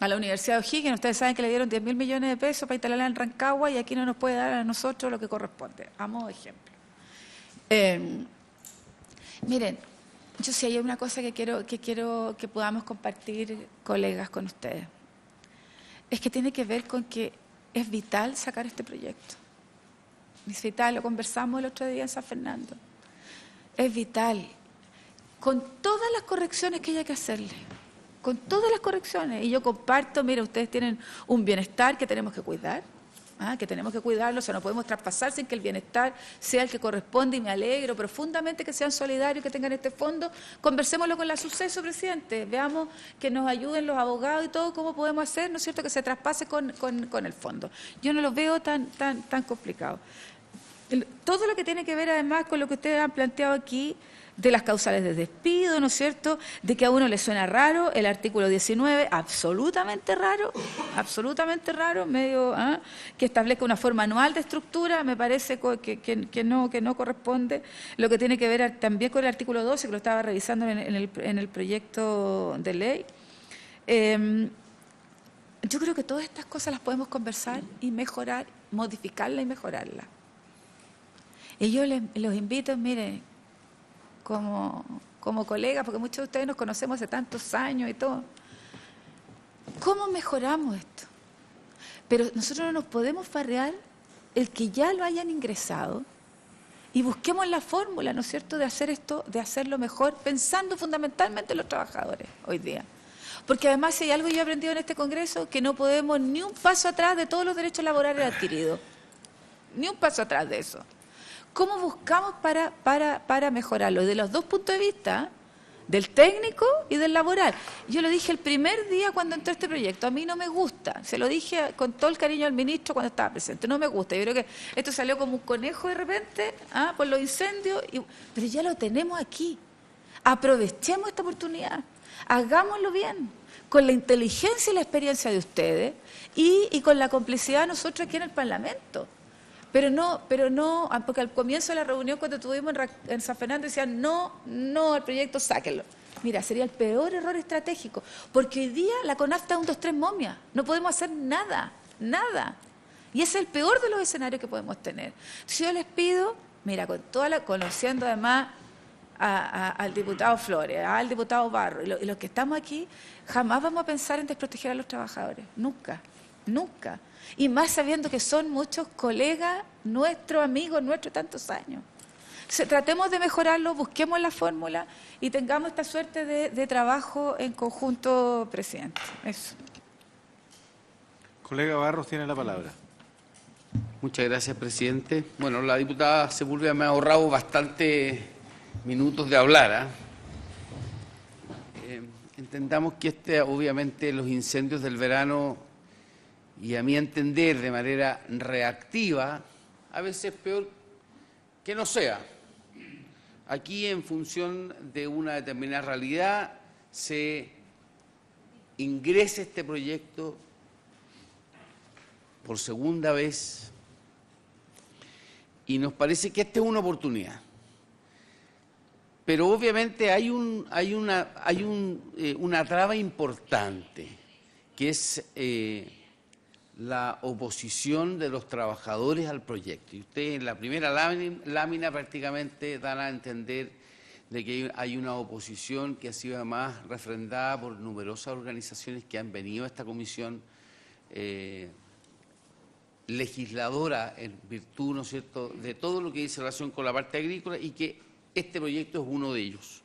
A la Universidad de O'Higgins, ustedes saben que le dieron 10.000 millones de pesos para instalarla en Rancagua y aquí no nos puede dar a nosotros lo que corresponde, a modo de ejemplo. Miren, yo sí hay una cosa que quiero que podamos compartir, colegas, con ustedes. Es que tiene que ver con que es vital sacar este proyecto. Es vital, lo conversamos el otro día en San Fernando. Es vital, con todas las correcciones que haya que hacerle, con todas las correcciones. Y yo comparto, mira, ustedes tienen un bienestar que tenemos que cuidar, que tenemos que cuidarlo, o sea, no podemos traspasar sin que el bienestar sea el que corresponde, y me alegro profundamente que sean solidarios, que tengan este fondo. Conversémoslo con la suceso, presidente, veamos que nos ayuden los abogados y todo, cómo podemos hacer, ¿no es cierto?, que se traspase con el fondo. Yo no lo veo tan complicado. Todo lo que tiene que ver además con lo que ustedes han planteado aquí, de las causales de despido, ¿no es cierto?, de que a uno le suena raro el artículo 19, absolutamente raro, medio que establezca una forma anual de estructura, me parece que no corresponde. Lo que tiene que ver también con el artículo 12, que lo estaba revisando en el proyecto de ley. Yo creo que todas estas cosas las podemos conversar y mejorar, modificarla y mejorarla. Y yo los invito, miren, como colegas, porque muchos de ustedes nos conocemos hace tantos años y todo. ¿Cómo mejoramos esto? Pero nosotros no nos podemos farrear el que ya lo hayan ingresado y busquemos la fórmula, ¿no es cierto?, de hacer esto, de hacerlo mejor, pensando fundamentalmente en los trabajadores hoy día. Porque además, si hay algo que yo he aprendido en este Congreso, que no podemos ni un paso atrás de todos los derechos laborales adquiridos. Ni un paso atrás de eso. ¿Cómo buscamos para mejorarlo? De los dos puntos de vista, del técnico y del laboral. Yo lo dije el primer día cuando entró este proyecto, a mí no me gusta, se lo dije con todo el cariño al ministro cuando estaba presente, no me gusta. Yo creo que esto salió como un conejo de repente, por los incendios, pero ya lo tenemos aquí. Aprovechemos esta oportunidad, hagámoslo bien, con la inteligencia y la experiencia de ustedes y con la complicidad de nosotros aquí en el Parlamento. Pero no, porque al comienzo de la reunión cuando estuvimos en San Fernando decían no al proyecto, sáquenlo. Mira, sería el peor error estratégico, porque hoy día la CONAF está 1, 2, 3 momia, no podemos hacer nada. Y ese es el peor de los escenarios que podemos tener. Entonces yo les pido, mira, conociendo además al diputado Flores, al diputado Barro y los que estamos aquí, jamás vamos a pensar en desproteger a los trabajadores, nunca. Y más sabiendo que son muchos colegas nuestros, amigos nuestros, tantos años. Tratemos de mejorarlo, busquemos la fórmula y tengamos esta suerte de trabajo en conjunto, presidente. Eso. Colega Barros tiene la palabra. Muchas gracias, presidente. Bueno, la diputada Sepúlveda me ha ahorrado bastantes minutos de hablar. Entendamos que obviamente los incendios del verano y a mi entender de manera reactiva, a veces peor que no sea. Aquí, en función de una determinada realidad, se ingresa este proyecto por segunda vez y nos parece que esta es una oportunidad. Pero obviamente hay una traba importante, que es la oposición de los trabajadores al proyecto. Y ustedes en la primera lámina prácticamente dan a entender de que hay una oposición que ha sido además refrendada por numerosas organizaciones que han venido a esta comisión legisladora en virtud, ¿no es cierto?, de todo lo que dice relación con la parte agrícola, y que este proyecto es uno de ellos.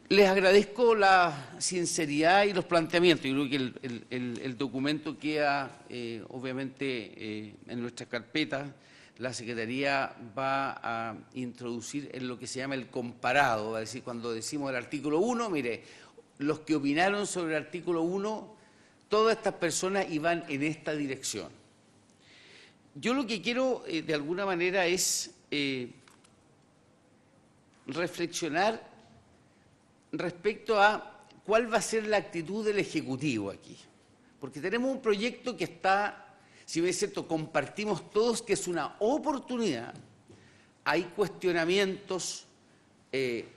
Les agradezco la sinceridad y los planteamientos. Yo creo que el documento queda, obviamente, en nuestra carpeta. La Secretaría va a introducir en lo que se llama el comparado, es decir, cuando decimos el artículo 1, mire, los que opinaron sobre el artículo 1, todas estas personas iban en esta dirección. Yo lo que quiero, de alguna manera, es reflexionar respecto a cuál va a ser la actitud del Ejecutivo aquí. Porque tenemos un proyecto que está, si bien es cierto, compartimos todos que es una oportunidad, hay cuestionamientos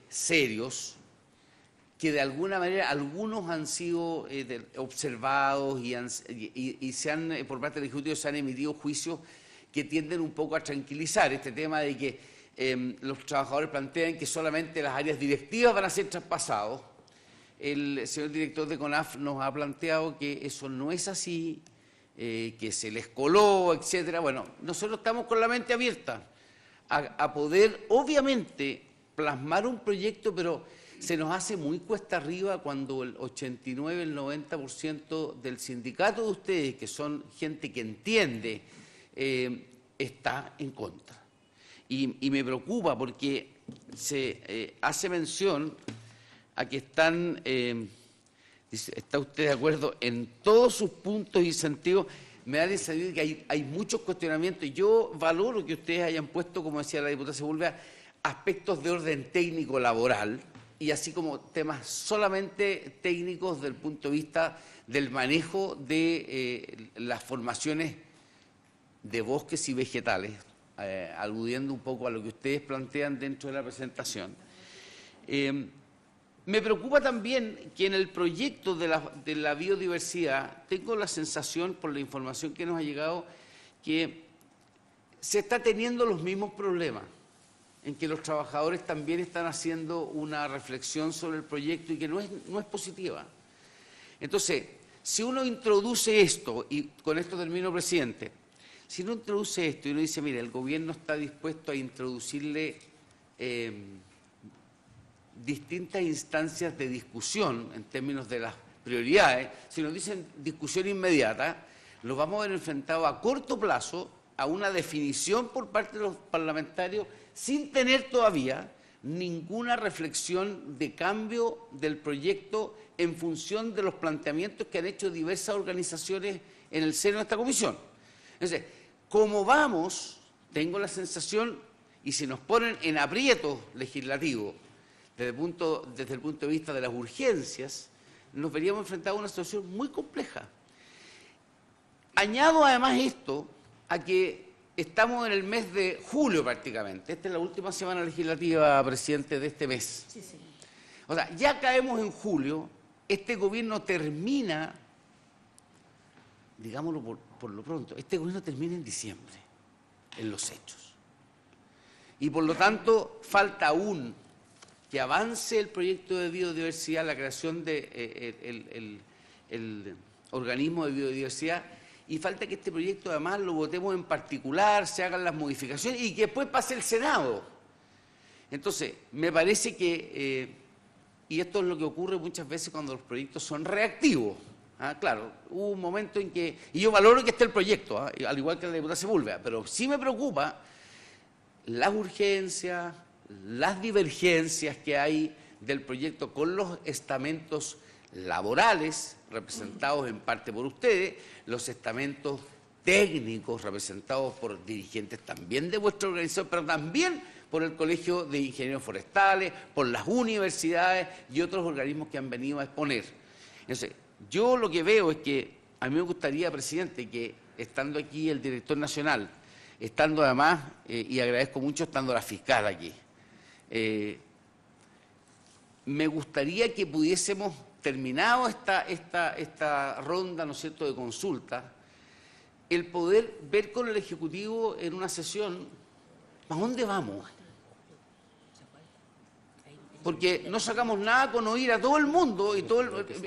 serios que de alguna manera algunos han sido observados y se han, por parte del Ejecutivo se han emitido juicios que tienden un poco a tranquilizar este tema de que los trabajadores plantean que solamente las áreas directivas van a ser traspasados. El señor director de CONAF nos ha planteado que eso no es así, que se les coló, etcétera. Bueno, nosotros estamos con la mente abierta a poder, obviamente, plasmar un proyecto, pero se nos hace muy cuesta arriba cuando el 89, el 90% del sindicato de ustedes, que son gente que entiende, está en contra. Y me preocupa porque se hace mención a que están, ¿está usted de acuerdo en todos sus puntos y sentidos? Me da de saber que hay muchos cuestionamientos. Yo valoro que ustedes hayan puesto, como decía la diputada Sepúlveda, aspectos de orden técnico laboral, y así como temas solamente técnicos desde el punto de vista del manejo de las formaciones de bosques y vegetales, aludiendo un poco a lo que ustedes plantean dentro de la presentación. Me preocupa también que en el proyecto de la biodiversidad, tengo la sensación, por la información que nos ha llegado, que se está teniendo los mismos problemas, en que los trabajadores también están haciendo una reflexión sobre el proyecto y que no es positiva. Entonces, si uno introduce esto, y con esto termino, presidente, si uno introduce esto y uno dice, mire, el gobierno está dispuesto a introducirle distintas instancias de discusión en términos de las prioridades, si nos dicen discusión inmediata, los vamos a ver enfrentados a corto plazo a una definición por parte de los parlamentarios sin tener todavía ninguna reflexión de cambio del proyecto en función de los planteamientos que han hecho diversas organizaciones en el seno de esta comisión. Entonces, como vamos, tengo la sensación, y si nos ponen en aprietos legislativos desde el punto de vista de las urgencias, nos veríamos enfrentados a una situación muy compleja. Añado además esto a que estamos en el mes de julio prácticamente. Esta es la última semana legislativa, presidente, de este mes. Sí, sí. O sea, ya caemos en julio, este gobierno termina, digámoslo por lo pronto, este gobierno termina en diciembre, en los hechos. Y por lo tanto, falta aún que avance el proyecto de biodiversidad, la creación del el organismo de biodiversidad, y falta que este proyecto además lo votemos en particular, se hagan las modificaciones y que después pase el Senado. Entonces, me parece que, y esto es lo que ocurre muchas veces cuando los proyectos son reactivos. Claro, hubo un momento en que, y yo valoro que esté el proyecto, al igual que la diputada Sepúlveda, pero sí me preocupa las urgencias, las divergencias que hay del proyecto con los estamentos laborales, representados en parte por ustedes, los estamentos técnicos, representados por dirigentes también de vuestra organización, pero también por el Colegio de Ingenieros Forestales, por las universidades y otros organismos que han venido a exponer. Entonces, yo lo que veo es que a mí me gustaría, presidente, que estando aquí el director nacional, estando además, y agradezco mucho, estando la fiscal aquí, me gustaría que pudiésemos, terminado esta ronda, ¿no es cierto?, de consulta, el poder ver con el Ejecutivo en una sesión ¿a dónde vamos? Porque no sacamos nada con oír a todo el mundo, y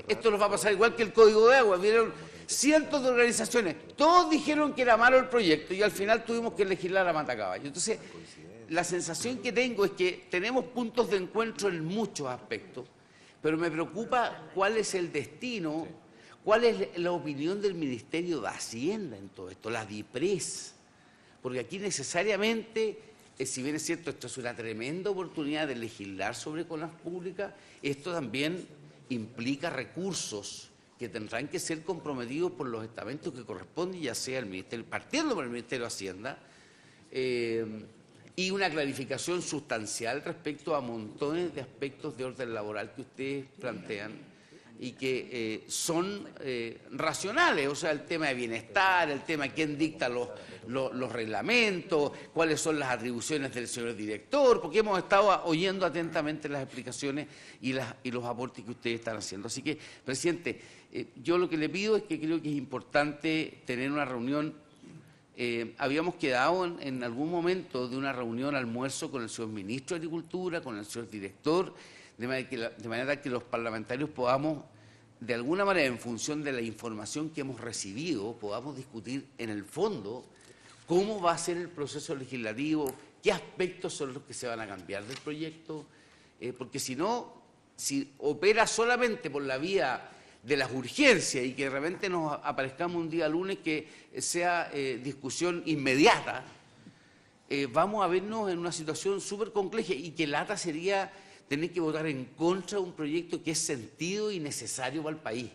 esto nos va a pasar igual que el Código de Agua. Vieron cientos de organizaciones, todos dijeron que era malo el proyecto y al final tuvimos que legislar a matacaballo. Entonces, la sensación que tengo es que tenemos puntos de encuentro en muchos aspectos, pero me preocupa cuál es el destino, cuál es la opinión del Ministerio de Hacienda en todo esto, la DIPRES, porque aquí necesariamente, si bien es cierto, esto es una tremenda oportunidad de legislar sobre compras públicas, esto también implica recursos que tendrán que ser comprometidos por los estamentos que corresponden, ya sea el Ministerio, partiendo por el Ministerio de Hacienda, y una clarificación sustancial respecto a montones de aspectos de orden laboral que ustedes plantean y que son racionales, o sea, el tema de bienestar, el tema de quién dicta los reglamentos, cuáles son las atribuciones del señor director, porque hemos estado oyendo atentamente las explicaciones y los aportes que ustedes están haciendo. Así que, presidente, yo lo que le pido es que creo que es importante tener una reunión. Habíamos quedado en algún momento de una reunión, almuerzo con el señor ministro de Agricultura, con el señor director, de manera que los parlamentarios podamos, de alguna manera, en función de la información que hemos recibido, podamos discutir en el fondo cómo va a ser el proceso legislativo, qué aspectos son los que se van a cambiar del proyecto, porque si no, si opera solamente por la vía de las urgencias y que de repente nos aparezcamos un día lunes que sea discusión inmediata, vamos a vernos en una situación súper compleja y que lata sería tener que votar en contra de un proyecto que es sentido y necesario para el país,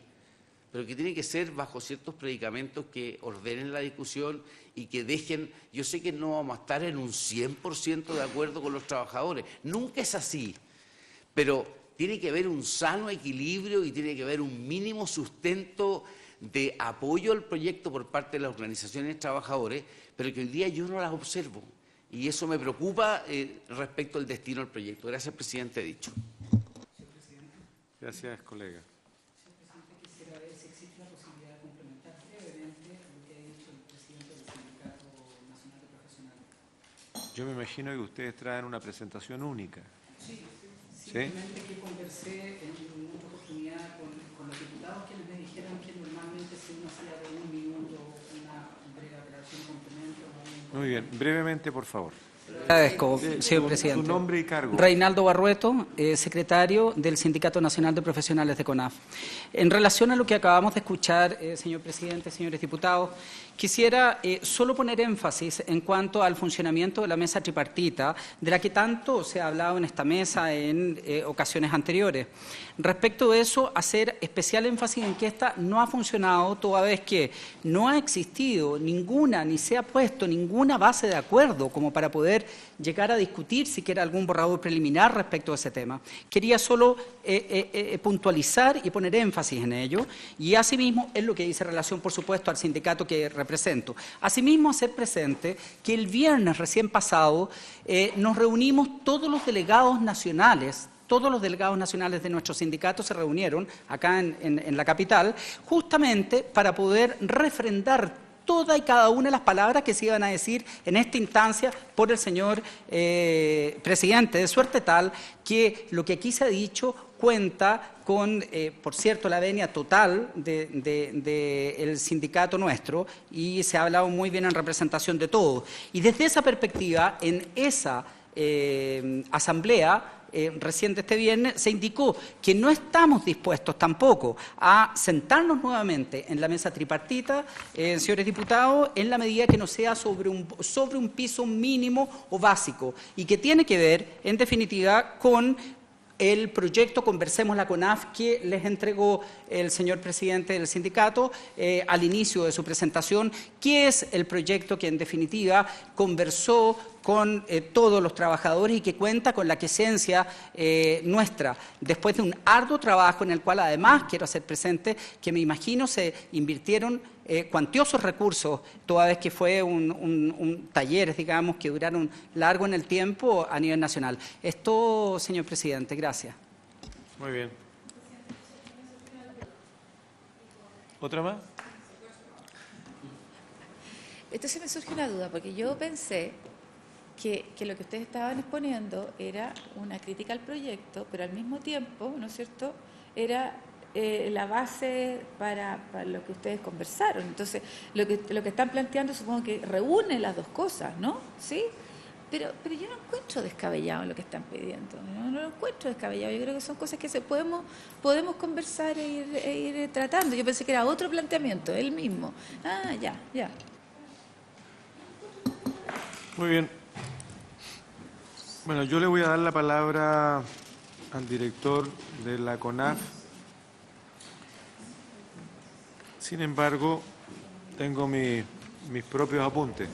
pero que tiene que ser bajo ciertos predicamentos que ordenen la discusión y que dejen. Yo sé que no vamos a estar en un 100% de acuerdo con los trabajadores, nunca es así, pero tiene que haber un sano equilibrio y tiene que haber un mínimo sustento de apoyo al proyecto por parte de las organizaciones de trabajadores, pero que hoy día yo no las observo. Y eso me preocupa respecto al destino del proyecto. Gracias, presidente, he dicho. Gracias, colega. Señor presidente, quisiera ver si existe la posibilidad de complementar brevemente lo que ha dicho el presidente del Sindicato Nacional de Profesionales. Yo me imagino que ustedes traen una presentación única. Sí, simplemente que conversé en una oportunidad con los diputados quienes me dijeron que normalmente si uno hacía de un minuto una breve aclaración complemento. Muy bien, brevemente, por favor. Agradezco, señor presidente. Su nombre y cargo. Reinaldo Barrueto, secretario del Sindicato Nacional de Profesionales de CONAF. En relación a lo que acabamos de escuchar, señor presidente, señores diputados, quisiera solo poner énfasis en cuanto al funcionamiento de la mesa tripartita, de la que tanto se ha hablado en esta mesa en ocasiones anteriores. Respecto de eso, hacer especial énfasis en que esta no ha funcionado, toda vez que no ha existido ninguna, ni se ha puesto ninguna base de acuerdo como para poder llegar a discutir siquiera algún borrador preliminar respecto a ese tema. Quería solo puntualizar y poner énfasis en ello, y asimismo es lo que dice relación, por supuesto, al sindicato que represento. Asimismo, hacer presente que el viernes recién pasado nos reunimos todos los delegados nacionales de nuestro sindicato se reunieron acá en la capital, justamente para poder refrendar toda y cada una de las palabras que se iban a decir en esta instancia por el señor presidente, de suerte tal que lo que aquí se ha dicho cuenta con, por cierto, la venia total del sindicato nuestro, y se ha hablado muy bien en representación de todos. Y desde esa perspectiva, en esa asamblea, recién este viernes, se indicó que no estamos dispuestos tampoco a sentarnos nuevamente en la mesa tripartita, señores diputados, en la medida que no sea sobre un piso mínimo o básico, y que tiene que ver, en definitiva, con el proyecto Conversemos la CONAF que les entregó el señor presidente del sindicato al inicio de su presentación, que es el proyecto que en definitiva conversó con todos los trabajadores y que cuenta con la quiesencia nuestra, después de un arduo trabajo en el cual además quiero hacer presente que me imagino se invirtieron cuantiosos recursos, toda vez que fue un talleres, digamos, que duraron largo en el tiempo a nivel nacional. Esto, señor presidente, gracias. Muy bien. ¿Otra más? Entonces me surge una duda, porque yo pensé que lo que ustedes estaban exponiendo era una crítica al proyecto, pero al mismo tiempo, ¿no es cierto?, era la base para lo que ustedes conversaron. Entonces, lo que están planteando supongo que reúne las dos cosas, ¿no? ¿Sí? Pero yo no encuentro descabellado lo que están pidiendo, no lo encuentro descabellado. Yo creo que son cosas que podemos conversar e ir tratando. Yo pensé que era otro planteamiento, el mismo. Ah, ya. Muy bien. Bueno, yo le voy a dar la palabra al director de la CONAF. Sin embargo, tengo mis propios apuntes.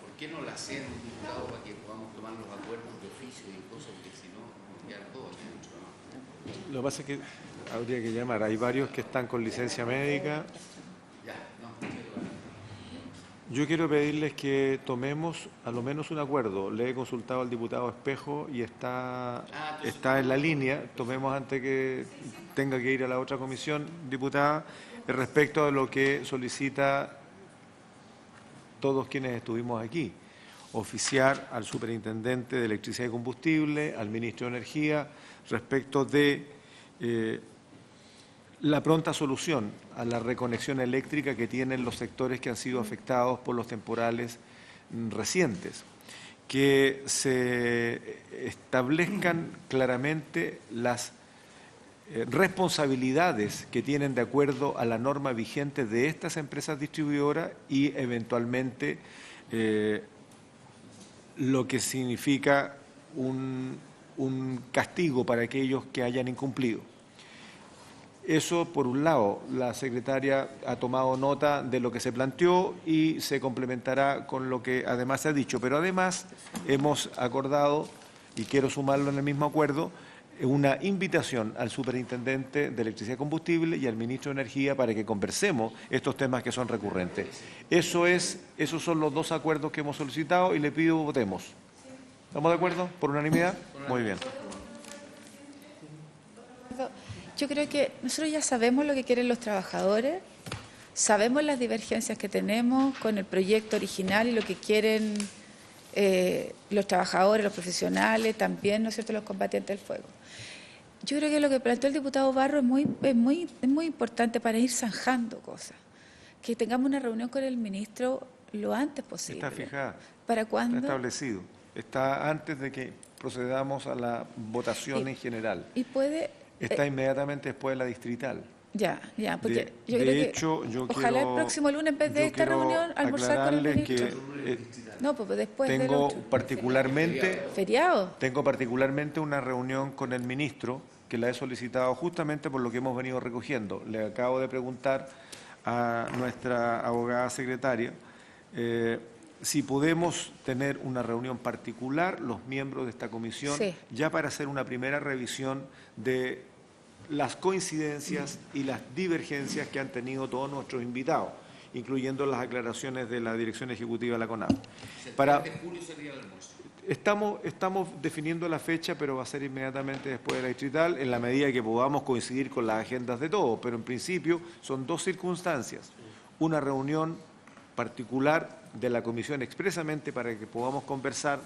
¿Por qué no la hacen, diputado, para que podamos tomar los acuerdos de oficio y cosas? Porque si no, nos quedan todos mucho, ¿no? Lo que pasa es que habría que llamar. Hay varios que están con licencia médica. Yo quiero pedirles que tomemos a lo menos un acuerdo. Le he consultado al diputado Espejo y está en la línea. Tomemos antes que tenga que ir a la otra comisión, diputada, respecto a lo que solicita todos quienes estuvimos aquí. Oficiar al superintendente de Electricidad y Combustible, al ministro de Energía, respecto de la pronta solución a la reconexión eléctrica que tienen los sectores que han sido afectados por los temporales recientes. Que se establezcan claramente las responsabilidades que tienen de acuerdo a la norma vigente de estas empresas distribuidoras y eventualmente lo que significa un castigo para aquellos que hayan incumplido. Eso, por un lado, la secretaria ha tomado nota de lo que se planteó y se complementará con lo que además se ha dicho. Pero además hemos acordado, y quiero sumarlo en el mismo acuerdo, una invitación al superintendente de Electricidad y Combustible y al ministro de Energía para que conversemos estos temas que son recurrentes. Esos son los dos acuerdos que hemos solicitado y le pido votemos. ¿Estamos de acuerdo? ¿Por unanimidad? Muy bien. Yo creo que nosotros ya sabemos lo que quieren los trabajadores, sabemos las divergencias que tenemos con el proyecto original y lo que quieren los trabajadores, los profesionales, también, ¿no es cierto?, los combatientes del fuego. Yo creo que lo que planteó el diputado Barro es muy importante para ir zanjando cosas. Que tengamos una reunión con el ministro lo antes posible. Está fijada. ¿Para cuándo? Está establecido. Está antes de que procedamos a la votación en general. Y puede... Está inmediatamente después de la distrital. Ya, porque yo creo que ojalá el próximo lunes, en vez de esta reunión, almorzar con el ministro. No, pues después tengo particularmente feriado. Tengo particularmente una reunión con el ministro que la he solicitado justamente por lo que hemos venido recogiendo. Le acabo de preguntar a nuestra abogada secretaria si podemos tener una reunión particular, los miembros de esta comisión, ya para hacer una primera revisión de las coincidencias y las divergencias que han tenido todos nuestros invitados, incluyendo las aclaraciones de la Dirección Ejecutiva de la CONAF. ¿De julio sería el almuerzo? Estamos definiendo la fecha, pero va a ser inmediatamente después de la distrital, en la medida que podamos coincidir con las agendas de todos, pero en principio son dos circunstancias. Una reunión particular de la comisión expresamente para que podamos conversar,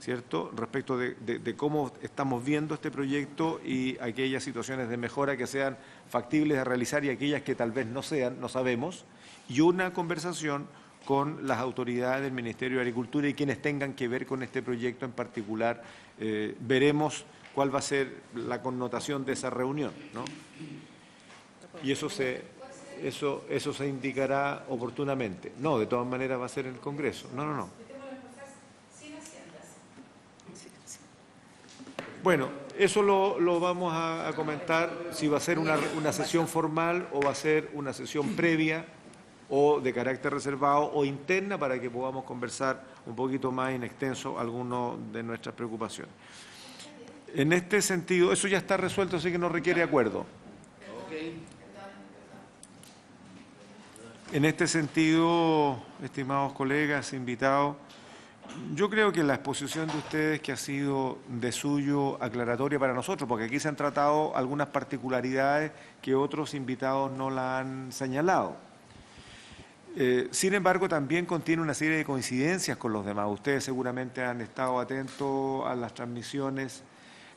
¿cierto?, respecto de cómo estamos viendo este proyecto y aquellas situaciones de mejora que sean factibles de realizar y aquellas que tal vez no sean, no sabemos, y una conversación con las autoridades del Ministerio de Agricultura y quienes tengan que ver con este proyecto en particular. Veremos cuál va a ser la connotación de esa reunión, ¿no? Y eso se indicará oportunamente. No, de todas maneras va a ser el Congreso. No. Bueno, eso lo vamos a comentar, si va a ser una sesión formal o va a ser una sesión previa o de carácter reservado o interna para que podamos conversar un poquito más en extenso algunas de nuestras preocupaciones. En este sentido, eso ya está resuelto, así que no requiere acuerdo. En este sentido, estimados colegas, invitados, yo creo que la exposición de ustedes que ha sido de suyo aclaratoria para nosotros, porque aquí se han tratado algunas particularidades que otros invitados no la han señalado. Sin embargo, también contiene una serie de coincidencias con los demás. Ustedes seguramente han estado atentos a las transmisiones.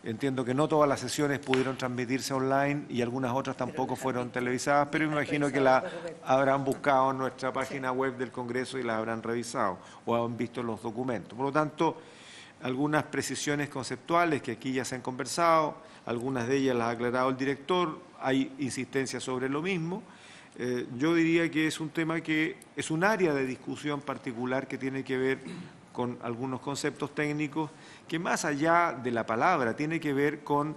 Entiendo que no todas las sesiones pudieron transmitirse online y algunas otras tampoco fueron televisadas, pero me imagino que la habrán buscado en nuestra página web del Congreso y las habrán revisado o han visto los documentos. Por lo tanto, algunas precisiones conceptuales que aquí ya se han conversado, algunas de ellas las ha aclarado el director, hay insistencia sobre lo mismo. Yo diría que es un tema que es un área de discusión particular que tiene que ver con algunos conceptos técnicos que más allá de la palabra tiene que ver con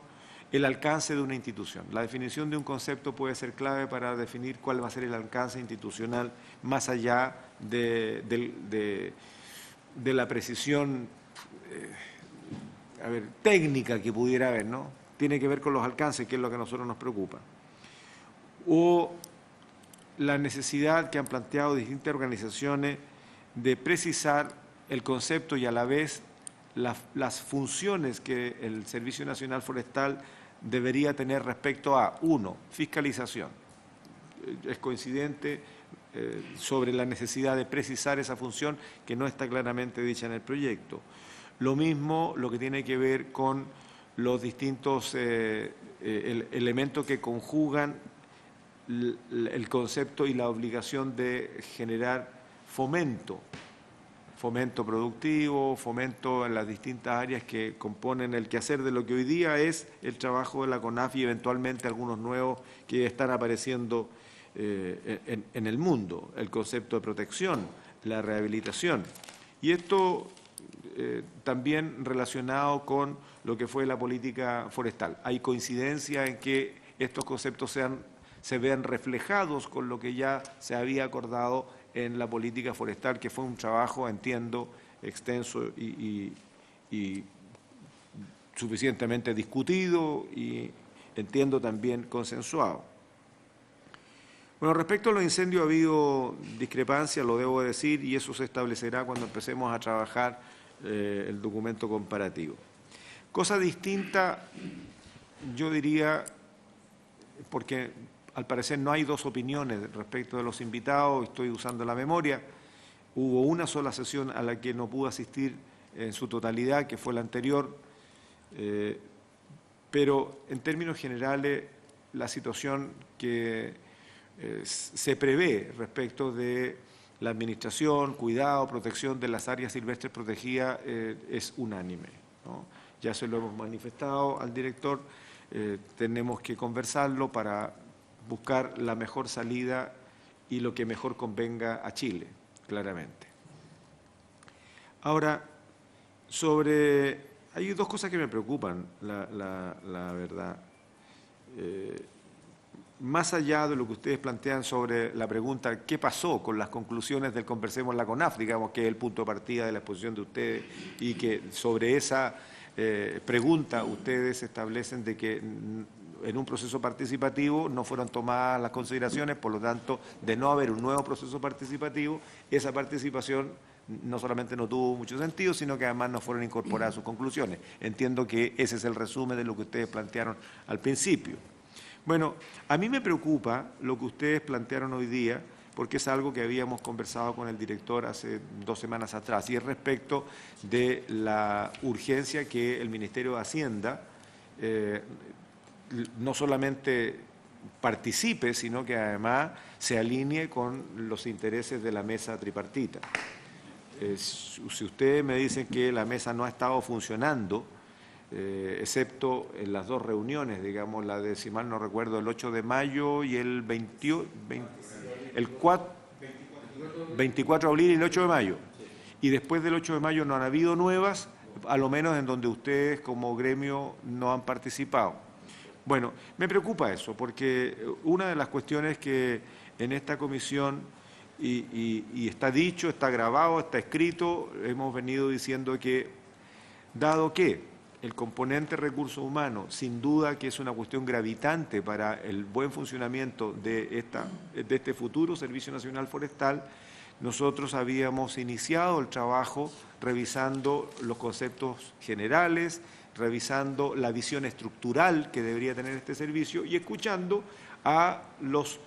el alcance de una institución. La definición de un concepto puede ser clave para definir cuál va a ser el alcance institucional más allá de la precisión técnica que pudiera haber, ¿no? Tiene que ver con los alcances, que es lo que a nosotros nos preocupa. O la necesidad que han planteado distintas organizaciones de precisar el concepto y a la vez las funciones que el Servicio Nacional Forestal debería tener respecto a, 1, fiscalización. Es coincidente sobre la necesidad de precisar esa función que no está claramente dicha en el proyecto. Lo mismo lo que tiene que ver con los distintos elementos que conjugan el concepto y la obligación de generar fomento productivo, fomento en las distintas áreas que componen el quehacer de lo que hoy día es el trabajo de la CONAF y eventualmente algunos nuevos que están apareciendo en el mundo, el concepto de protección, la rehabilitación. Y esto también relacionado con lo que fue la política forestal. Hay coincidencia en que estos conceptos se vean reflejados con lo que ya se había acordado en la política forestal, que fue un trabajo, entiendo, extenso y suficientemente discutido y entiendo también consensuado. Bueno, respecto a los incendios ha habido discrepancia, lo debo decir, y eso se establecerá cuando empecemos a trabajar el documento comparativo. Cosa distinta, yo diría, porque al parecer no hay dos opiniones respecto de los invitados, estoy usando la memoria. Hubo una sola sesión a la que no pudo asistir en su totalidad, que fue la anterior, pero en términos generales la situación que se prevé respecto de la administración, cuidado, protección de las áreas silvestres protegidas es unánime, ¿no? Ya se lo hemos manifestado al director, tenemos que conversarlo para buscar la mejor salida y lo que mejor convenga a Chile, claramente. Ahora, hay dos cosas que me preocupan, la verdad. Más allá de lo que ustedes plantean sobre la pregunta ¿qué pasó con las conclusiones del Conversemos la CONAF? Digamos que es el punto de partida de la exposición de ustedes y que sobre esa pregunta ustedes establecen de que en un proceso participativo no fueron tomadas las consideraciones, por lo tanto, de no haber un nuevo proceso participativo, esa participación no solamente no tuvo mucho sentido, sino que además no fueron incorporadas sus conclusiones. Entiendo que ese es el resumen de lo que ustedes plantearon al principio. Bueno, a mí me preocupa lo que ustedes plantearon hoy día, porque es algo que habíamos conversado con el director hace 2 semanas atrás, y es respecto de la urgencia que el Ministerio de Hacienda no solamente participe, sino que además se alinee con los intereses de la mesa tripartita. Si ustedes me dicen que la mesa no ha estado funcionando, excepto en las 2 reuniones, digamos, la de, si mal no recuerdo, el 8 de mayo y el 24 de abril y el 8 de mayo. Y después del 8 de mayo no han habido nuevas a lo menos en donde ustedes como gremio no han participado. Bueno, me preocupa eso, porque una de las cuestiones que en esta comisión, y está dicho, está grabado, está escrito, hemos venido diciendo que, dado que el componente recursos humanos, sin duda que es una cuestión gravitante para el buen funcionamiento de este futuro Servicio Nacional Forestal, nosotros habíamos iniciado el trabajo revisando los conceptos generales, revisando la visión estructural que debería tener este servicio y escuchando a los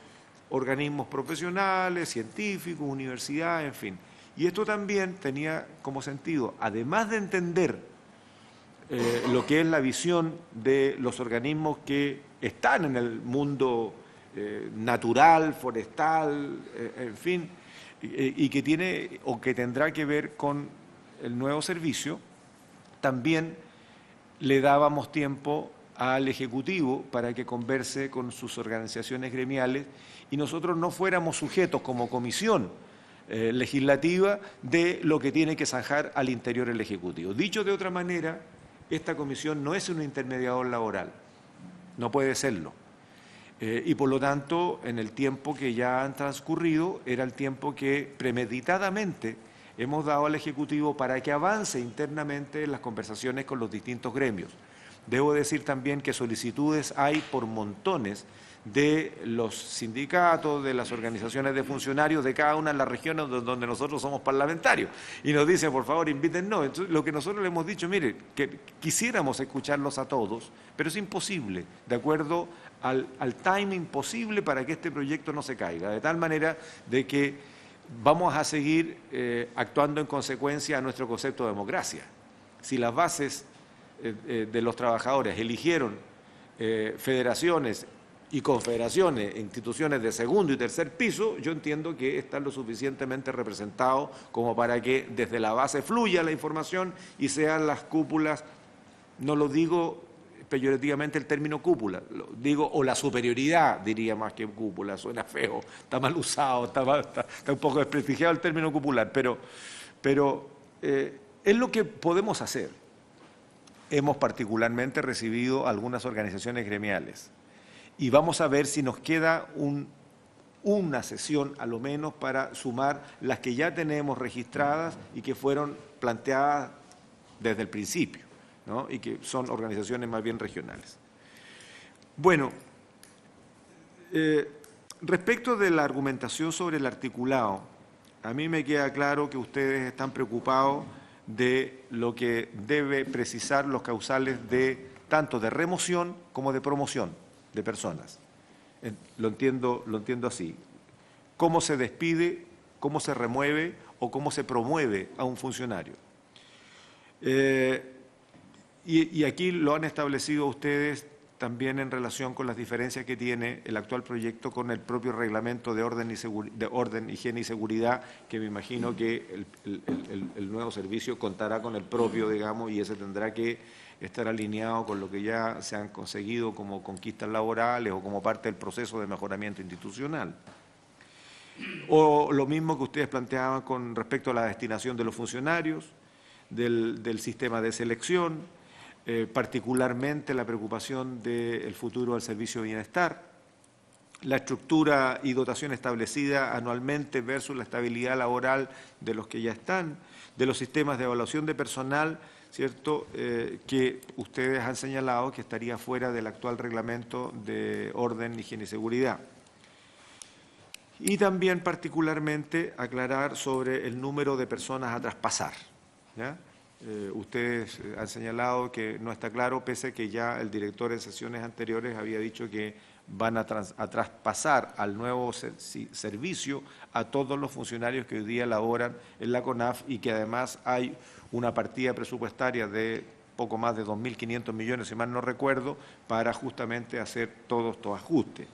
organismos profesionales, científicos, universidades, en fin. Y esto también tenía como sentido, además de entender lo que es la visión de los organismos que están en el mundo natural, forestal, en fin, y que tiene o que tendrá que ver con el nuevo servicio, también le dábamos tiempo al Ejecutivo para que converse con sus organizaciones gremiales y nosotros no fuéramos sujetos como comisión legislativa de lo que tiene que zanjar al interior el Ejecutivo. Dicho de otra manera, esta comisión no es un intermediador laboral, no puede serlo. Y por lo tanto, en el tiempo que ya han transcurrido, era el tiempo que premeditadamente hemos dado al Ejecutivo para que avance internamente en las conversaciones con los distintos gremios. Debo decir también que solicitudes hay por montones de los sindicatos, de las organizaciones de funcionarios de cada una de las regiones donde nosotros somos parlamentarios. Y nos dicen, por favor, invítennos. Entonces, lo que nosotros le hemos dicho, mire, que quisiéramos escucharlos a todos, pero es imposible, de acuerdo al timing posible para que este proyecto no se caiga, de tal manera de que vamos a seguir actuando en consecuencia a nuestro concepto de democracia. Si las bases de los trabajadores eligieron federaciones y confederaciones, instituciones de segundo y tercer piso, yo entiendo que están lo suficientemente representados como para que desde la base fluya la información y sean las cúpulas, no lo digo peyorativamente el término cúpula, lo digo, o la superioridad, diría más que cúpula, suena feo, está mal usado, está un poco desprestigiado el término cupular, pero es lo que podemos hacer. Hemos particularmente recibido algunas organizaciones gremiales y vamos a ver si nos queda una sesión a lo menos para sumar las que ya tenemos registradas y que fueron planteadas desde el principio, ¿no? Y que son organizaciones más bien regionales. Bueno, respecto de la argumentación sobre el articulado, a mí me queda claro que ustedes están preocupados de lo que debe precisar los causales de tanto de remoción como de promoción de personas. Lo entiendo así. Cómo se despide, cómo se remueve o cómo se promueve a un funcionario. Y aquí lo han establecido ustedes también en relación con las diferencias que tiene el actual proyecto con el propio reglamento de orden, higiene y seguridad, que me imagino que el nuevo servicio contará con el propio, digamos, y ese tendrá que estar alineado con lo que ya se han conseguido como conquistas laborales o como parte del proceso de mejoramiento institucional. O lo mismo que ustedes planteaban con respecto a la destinación de los funcionarios, del sistema de selección, particularmente la preocupación del futuro del servicio de bienestar, la estructura y dotación establecida anualmente versus la estabilidad laboral de los que ya están, de los sistemas de evaluación de personal, ¿cierto?, que ustedes han señalado que estaría fuera del actual reglamento de orden, higiene y seguridad. Y también particularmente aclarar sobre el número de personas a traspasar, ¿ya? Ustedes han señalado que no está claro, pese a que ya el director en sesiones anteriores había dicho que van a traspasar al nuevo servicio a todos los funcionarios que hoy día laboran en la CONAF y que además hay una partida presupuestaria de poco más de 2.500 millones, si mal no recuerdo, para justamente hacer todos estos ajustes.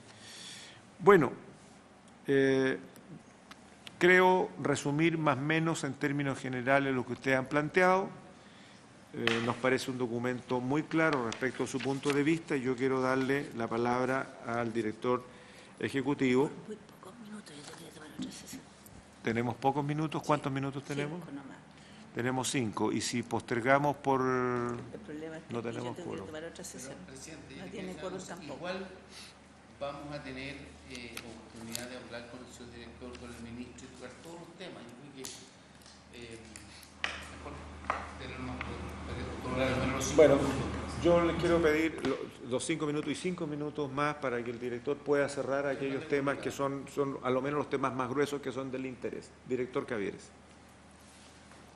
Bueno, creo resumir más o menos en términos generales lo que ustedes han planteado. Nos parece un documento muy claro respecto a su punto de vista y yo quiero darle la palabra al director ejecutivo. Muy pocos minutos, yo tendría que tomar otra sesión. ¿Tenemos pocos minutos? ¿Cuántos minutos tenemos? 5 nomás. Tenemos 5. Y si postergamos por... El problema es que No yo tenemos tendría que quórum. tomar otra sesión. Presidente, No tiene quórum tampoco. igual vamos a tener oportunidad de hablar con el señor director, con el ministro y tocar todos los temas. Yo creo que mejor tener más Bueno, yo le quiero pedir los 5 minutos y 5 minutos más para que el director pueda cerrar aquellos temas que son a lo menos los temas más gruesos que son del interés. Director Cavieres.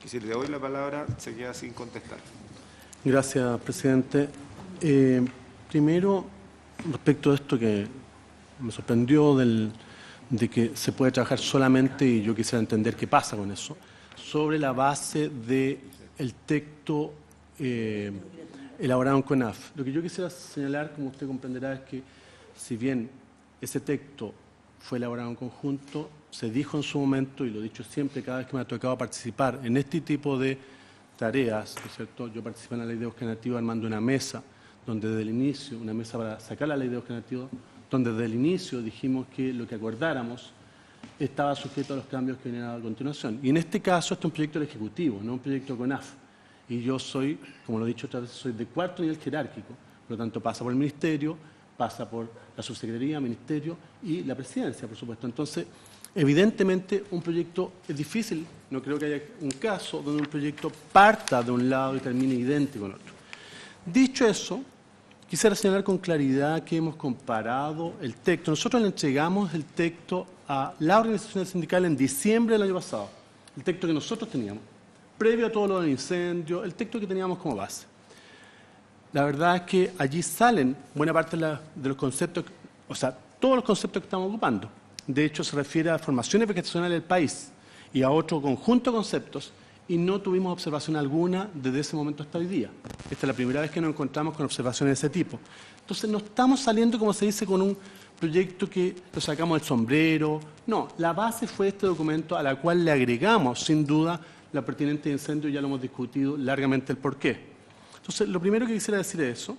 Y si le doy la palabra, se queda sin contestar. Gracias, presidente. Primero, respecto a esto que me sorprendió de que se puede trabajar solamente, y yo quisiera entender qué pasa con eso, sobre la base del texto elaborado en CONAF. Lo que yo quisiera señalar, como usted comprenderá, es que si bien ese texto fue elaborado en conjunto, se dijo en su momento, y lo he dicho siempre cada vez que me ha tocado participar en este tipo de tareas, ¿no es cierto? Yo participé en la ley de bosque nativo armando una mesa, donde desde el inicio, una mesa para sacar la ley de bosque nativo, donde desde el inicio dijimos que lo que acordáramos estaba sujeto a los cambios que vienen a continuación. Y en este caso, este es un proyecto del Ejecutivo, no un proyecto CONAF. Y yo soy, como lo he dicho otras veces, soy de 4º nivel jerárquico, por lo tanto pasa por el Ministerio, pasa por la Subsecretaría, Ministerio y la Presidencia, por supuesto. Entonces, evidentemente, un proyecto es difícil. No creo que haya un caso donde un proyecto parta de un lado y termine idéntico en otro. Dicho eso, quisiera señalar con claridad que hemos comparado el texto. Nosotros le entregamos el texto a la organización sindical en diciembre del año pasado, el texto que nosotros teníamos, previo a todo lo del incendio, el texto que teníamos como base. La verdad es que allí salen buena parte de los conceptos, o sea, todos los conceptos que estamos ocupando. De hecho, se refiere a formaciones vegetacionales del país y a otro conjunto de conceptos, y no tuvimos observación alguna desde ese momento hasta hoy día. Esta es la primera vez que nos encontramos con observaciones de ese tipo. Entonces, no estamos saliendo, como se dice, con un proyecto que lo sacamos del sombrero. No, la base fue este documento a la cual le agregamos, sin duda, la pertinente de incendio, y ya lo hemos discutido largamente el porqué. Entonces, lo primero que quisiera decir es eso.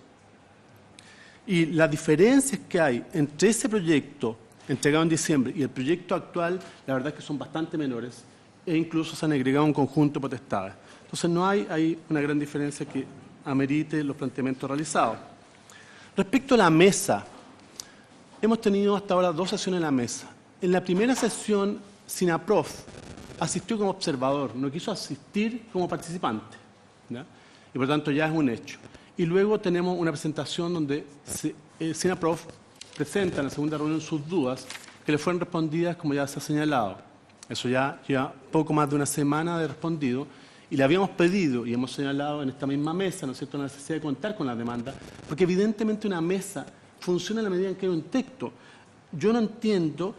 Y las diferencias que hay entre ese proyecto entregado en diciembre y el proyecto actual, la verdad es que son bastante menores, e incluso se han agregado un conjunto de potestades. Entonces, no hay una gran diferencia que amerite los planteamientos realizados. Respecto a la mesa, hemos tenido hasta ahora 2 sesiones en la mesa. En la primera sesión, SINAPROF asistió como observador, no quiso asistir como participante, ¿ya? Y por tanto ya es un hecho. Y luego tenemos una presentación donde SINAPROF presenta en la segunda reunión sus dudas, que le fueron respondidas como ya se ha señalado. Eso ya lleva poco más de una semana de respondido, y le habíamos pedido y hemos señalado en esta misma mesa, ¿no es cierto?, la necesidad de contar con la demanda, porque evidentemente una mesa funciona en la medida en que hay un texto. Yo no entiendo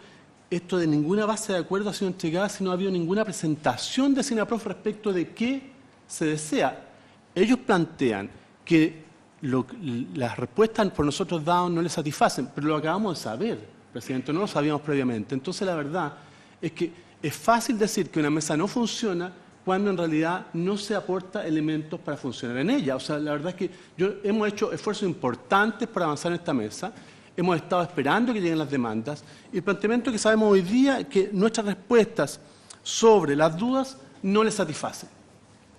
esto de ninguna base de acuerdo ha sido entregada si no ha habido ninguna presentación de SINAPROF respecto de qué se desea. Ellos plantean que las respuestas por nosotros dadas no les satisfacen, pero lo acabamos de saber, presidente, no lo sabíamos previamente. Entonces, la verdad es que es fácil decir que una mesa no funciona cuando en realidad no se aporta elementos para funcionar en ella. O sea, la verdad es que hemos hecho esfuerzos importantes para avanzar en esta mesa, hemos estado esperando que lleguen las demandas, y el planteamiento que sabemos hoy día es que nuestras respuestas sobre las dudas no les satisfacen.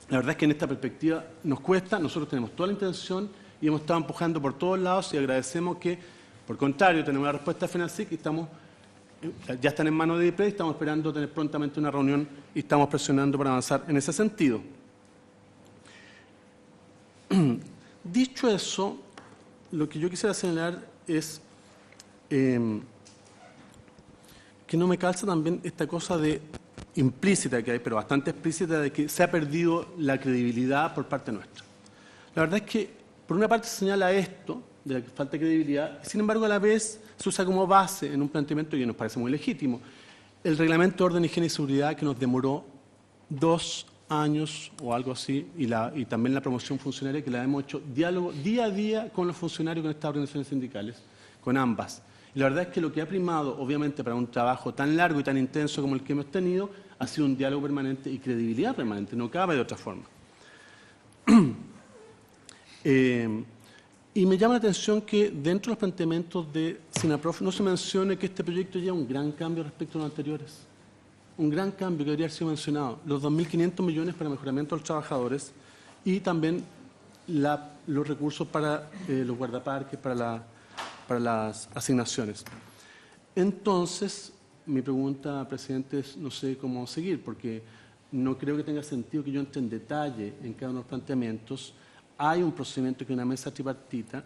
La verdad es que en esta perspectiva nos cuesta, nosotros tenemos toda la intención y hemos estado empujando por todos lados, y agradecemos que, por contrario, tenemos una respuesta de FENACIC y ya están en manos de IPRED, estamos esperando tener prontamente una reunión y estamos presionando para avanzar en ese sentido. Dicho eso, lo que yo quisiera señalar es que no me calza también esta cosa implícita que hay, pero bastante explícita, de que se ha perdido la credibilidad por parte nuestra. La verdad es que, por una parte, se señala esto, de la falta de credibilidad, sin embargo, a la vez se usa como base en un planteamiento que nos parece muy legítimo, el Reglamento de Orden, Higiene y Seguridad, que nos demoró 2 años o algo así, y también la promoción funcionaria, que la hemos hecho diálogo día a día con los funcionarios, con estas organizaciones sindicales, con ambas. Y la verdad es que lo que ha primado, obviamente, para un trabajo tan largo y tan intenso como el que hemos tenido, ha sido un diálogo permanente y credibilidad permanente, no cabe de otra forma. Y me llama la atención que dentro de los planteamientos de SINAPROF no se mencione que este proyecto lleva un gran cambio respecto a los anteriores. un gran cambio que debería haber sido mencionado, los 2.500 millones para mejoramiento de los trabajadores y también los recursos para los guardaparques, para las asignaciones. Entonces, mi pregunta, presidente, es no sé cómo seguir, porque no creo que tenga sentido que yo entre en detalle en cada uno de los planteamientos. Hay un procedimiento que es una mesa tripartita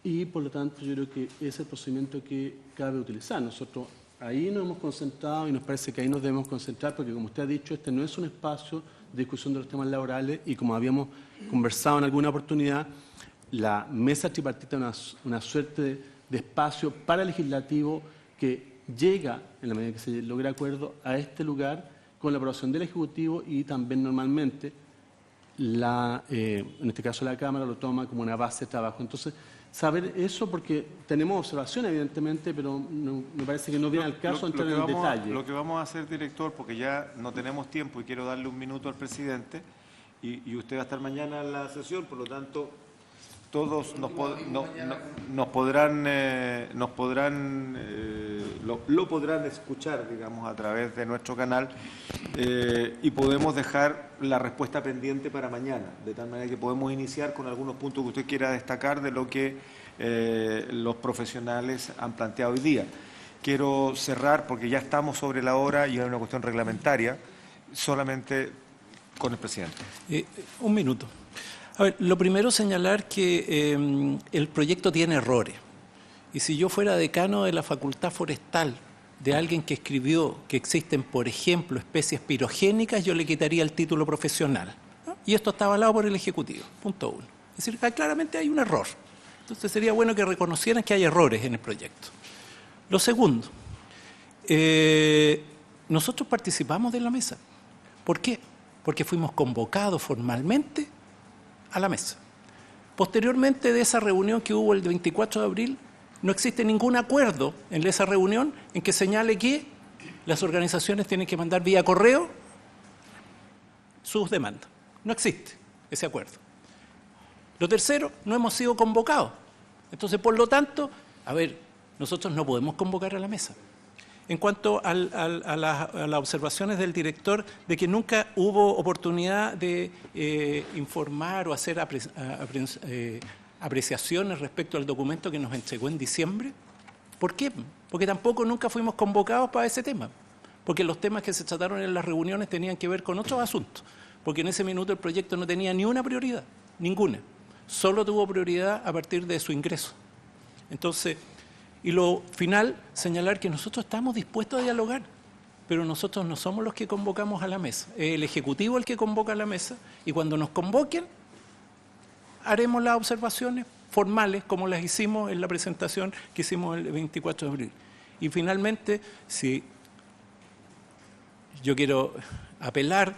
y, por lo tanto, yo creo que es el procedimiento que cabe utilizar. Nosotros ahí nos hemos concentrado y nos parece que ahí nos debemos concentrar porque, como usted ha dicho, este no es un espacio de discusión de los temas laborales y, como habíamos conversado en alguna oportunidad, la mesa tripartita es una suerte de espacio para el legislativo que llega, en la medida que se logra acuerdo, a este lugar con la aprobación del Ejecutivo y también normalmente, en este caso la Cámara, lo toma como una base de trabajo. Entonces, saber eso, porque tenemos observaciones, evidentemente, pero me parece que no viene al caso entrar en el detalle. Lo que vamos a hacer, director, porque ya no tenemos tiempo y quiero darle un minuto al presidente, y usted va a estar mañana en la sesión, por lo tanto, todos lo podrán escuchar, digamos, a través de nuestro canal y podemos dejar la respuesta pendiente para mañana, de tal manera que podemos iniciar con algunos puntos que usted quiera destacar de lo que los profesionales han planteado hoy día. Quiero cerrar, porque ya estamos sobre la hora y es una cuestión reglamentaria, solamente con el presidente. Un minuto. A ver, lo primero señalar que el proyecto tiene errores. Y si yo fuera decano de la Facultad Forestal, de alguien que escribió que existen, por ejemplo, especies pirogénicas, yo le quitaría el título profesional, ¿no? Y esto está avalado por el Ejecutivo, punto 1. Es decir, claramente hay un error. Entonces sería bueno que reconocieran que hay errores en el proyecto. Lo segundo, nosotros participamos de la mesa. ¿Por qué? Porque fuimos convocados formalmente a la mesa. Posteriormente de esa reunión que hubo el 24 de abril, no existe ningún acuerdo en esa reunión en que señale que las organizaciones tienen que mandar vía correo sus demandas. No existe ese acuerdo. Lo tercero, no hemos sido convocados. Entonces, por lo tanto, nosotros no podemos convocar a la mesa. En cuanto a las observaciones del director de que nunca hubo oportunidad de informar o hacer apreciaciones respecto al documento que nos entregó en diciembre, ¿por qué? Porque tampoco nunca fuimos convocados para ese tema, porque los temas que se trataron en las reuniones tenían que ver con otros asuntos, porque en ese minuto el proyecto no tenía ni una prioridad, ninguna, solo tuvo prioridad a partir de su ingreso. Entonces, y lo final, señalar que nosotros estamos dispuestos a dialogar, pero nosotros no somos los que convocamos a la mesa. Es el Ejecutivo el que convoca a la mesa y cuando nos convoquen haremos las observaciones formales como las hicimos en la presentación que hicimos el 24 de abril. Y finalmente, si yo quiero apelar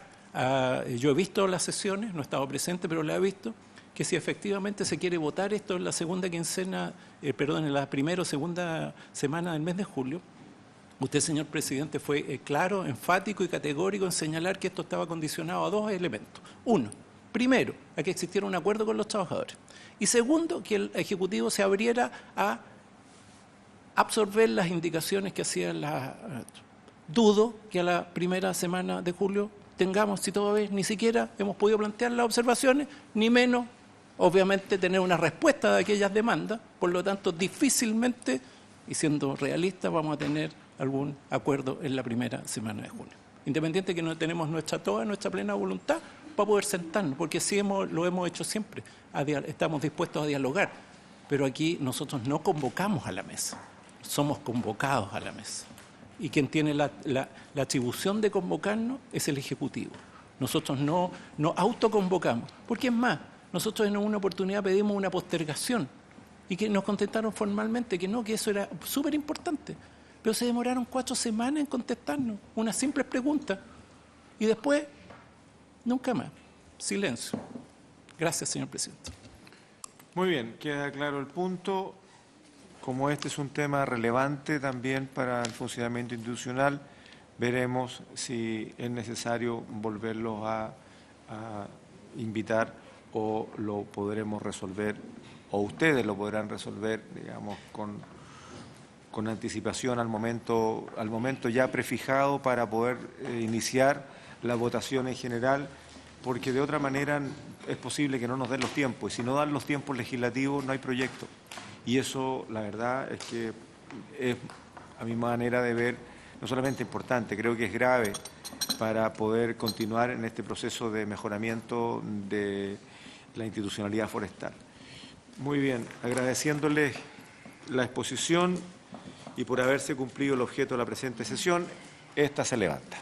yo he visto las sesiones, no he estado presente, pero la he visto, que si efectivamente se quiere votar esto en la segunda quincena, en la primera o segunda semana del mes de julio, usted, señor presidente, fue claro, enfático y categórico en señalar que esto estaba condicionado a dos elementos. Uno, primero, a que existiera un acuerdo con los trabajadores. Y segundo, que el Ejecutivo se abriera a absorber las indicaciones que hacían dudo que a la primera semana de julio tengamos, si todavía ni siquiera hemos podido plantear las observaciones, ni menos obviamente tener una respuesta de aquellas demandas, por lo tanto difícilmente, y siendo realistas, vamos a tener algún acuerdo en la primera semana de junio. Independiente que no tenemos toda nuestra plena voluntad para poder sentarnos, porque sí lo hemos hecho siempre, estamos dispuestos a dialogar, pero aquí nosotros no convocamos a la mesa, somos convocados a la mesa. Y quien tiene la atribución de convocarnos es el Ejecutivo. Nosotros no autoconvocamos, porque es más, nosotros en una oportunidad pedimos una postergación y que nos contestaron formalmente que no, que eso era súper importante. Pero se demoraron 4 semanas en contestarnos una simple pregunta y después, nunca más. Silencio. Gracias, señor presidente. Muy bien, queda claro el punto. Como este es un tema relevante también para el funcionamiento institucional, veremos si es necesario volverlos a invitar o lo podremos resolver, o ustedes lo podrán resolver, digamos, con con anticipación al momento ya prefijado para poder iniciar la votación en general, porque de otra manera es posible que no nos den los tiempos, y si no dan los tiempos legislativos no hay proyecto. Y eso, la verdad, es que es, a mi manera de ver, no solamente importante, creo que es grave para poder continuar en este proceso de mejoramiento de la institucionalidad forestal. Muy bien, agradeciéndoles la exposición y por haberse cumplido el objeto de la presente sesión, esta se levanta.